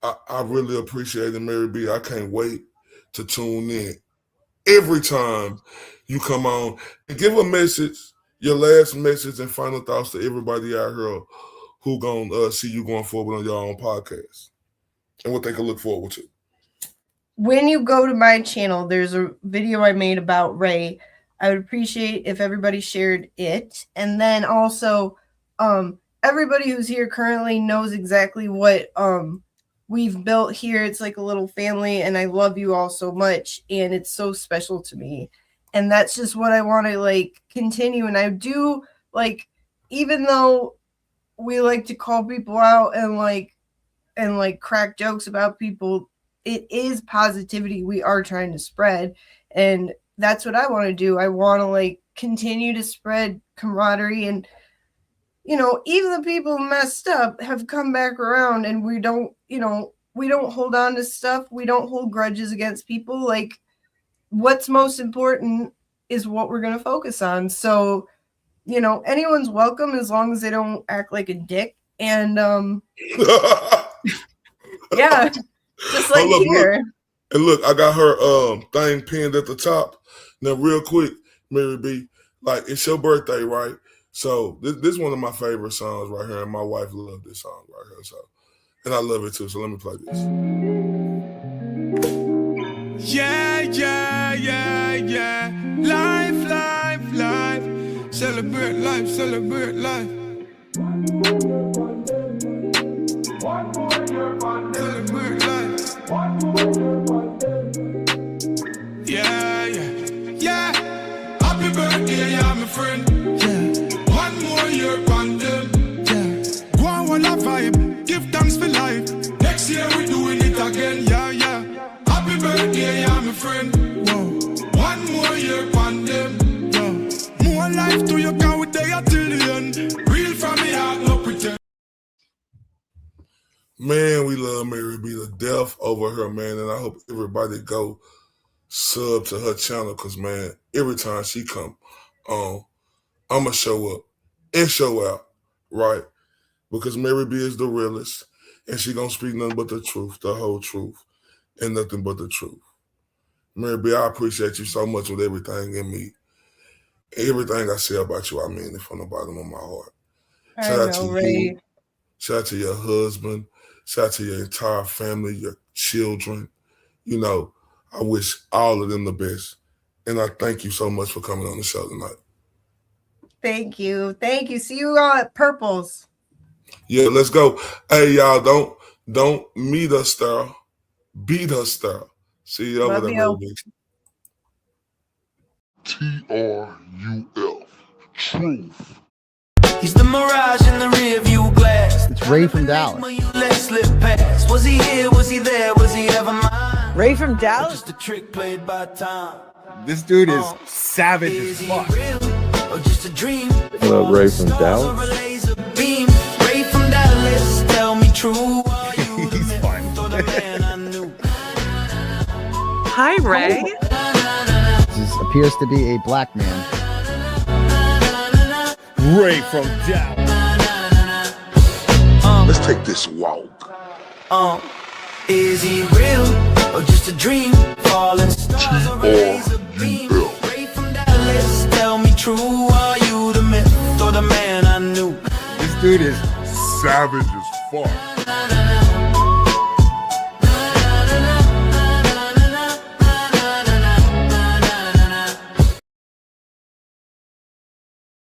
I really appreciate it, MaryB. I can't wait to tune in every time you come on and give a message, your last message and final thoughts to everybody out here who gonna see you going forward on your own podcast and what they can look forward to. When you go to my channel, there's a video I made about Ray. I would appreciate if everybody shared it. And then also, everybody who's here currently knows exactly what we've built here. It's like a little family, and I love you all so much, and it's so special to me. And that's just what I want to like continue. And I do like, even though we like to call people out and like crack jokes about people, it is positivity we are trying to spread. And that's what I want to do. I want to like continue to spread camaraderie, and you know, even the people who messed up have come back around, and we don't hold on to stuff. We don't hold grudges against people. Like, what's most important is what we're going to focus on. So, you know, anyone's welcome as long as they don't act like a dick. And yeah, just like here. And look, I got her thing pinned at the top. Now, real quick, MaryB, like, it's your birthday, right? So this is one of my favorite songs right here, and my wife loved this song right here. So, and I love it too. So let me play this. Yeah, yeah, yeah, yeah. Life, life, life. Celebrate life, celebrate life. Celebrate life. Yeah, yeah, yeah. Happy birthday, yeah, my friend. Yeah. One more year on them. Yeah. Go on, one a vibe. Give thanks for life. Next year we doing it again. Yeah, yeah. Happy birthday, yeah, my friend. Whoa. One more year on them. Yeah. More life to you, can we there till the end. Real from me heart, no pretend. Man, we love MaryB to death over her, man, and I hope everybody go sub to her channel, because, man, every time she come on, I'm going to show up and show out, right? Because MaryB is the realest, and she going to speak nothing but the truth, the whole truth, and nothing but the truth. MaryB, I appreciate you so much with everything in me. Everything I say about you, I mean it from the bottom of my heart. Shout out to you. Shout out to your husband. Shout out to your entire family, your children. You know, I wish all of them the best. And I thank you so much for coming on the show tonight. Thank you. Thank you. See you all at Purples. Yeah, let's go. Hey, y'all, don't meet us there. Beat us there. See you over there, MaryB. TRUF. Truth. He's the mirage in the rear view glass. It's Ray from Dallas. Was he here? Was he there? Was he ever mine? Ray from Dallas? Just a trick played by time. This dude is savage as fuck. Or just a dream? What up, Ray from Dallas? Ray from Dallas, tell me true. He's fun. Hi, Ray. This appears to be a black man. Ray from Dallas. Let's take this walk. Is he real or just a dream? Falling stars or a laser beam? Ray from Dallas, tell me true. Are you the myth or the man I knew? This dude is savage as fuck.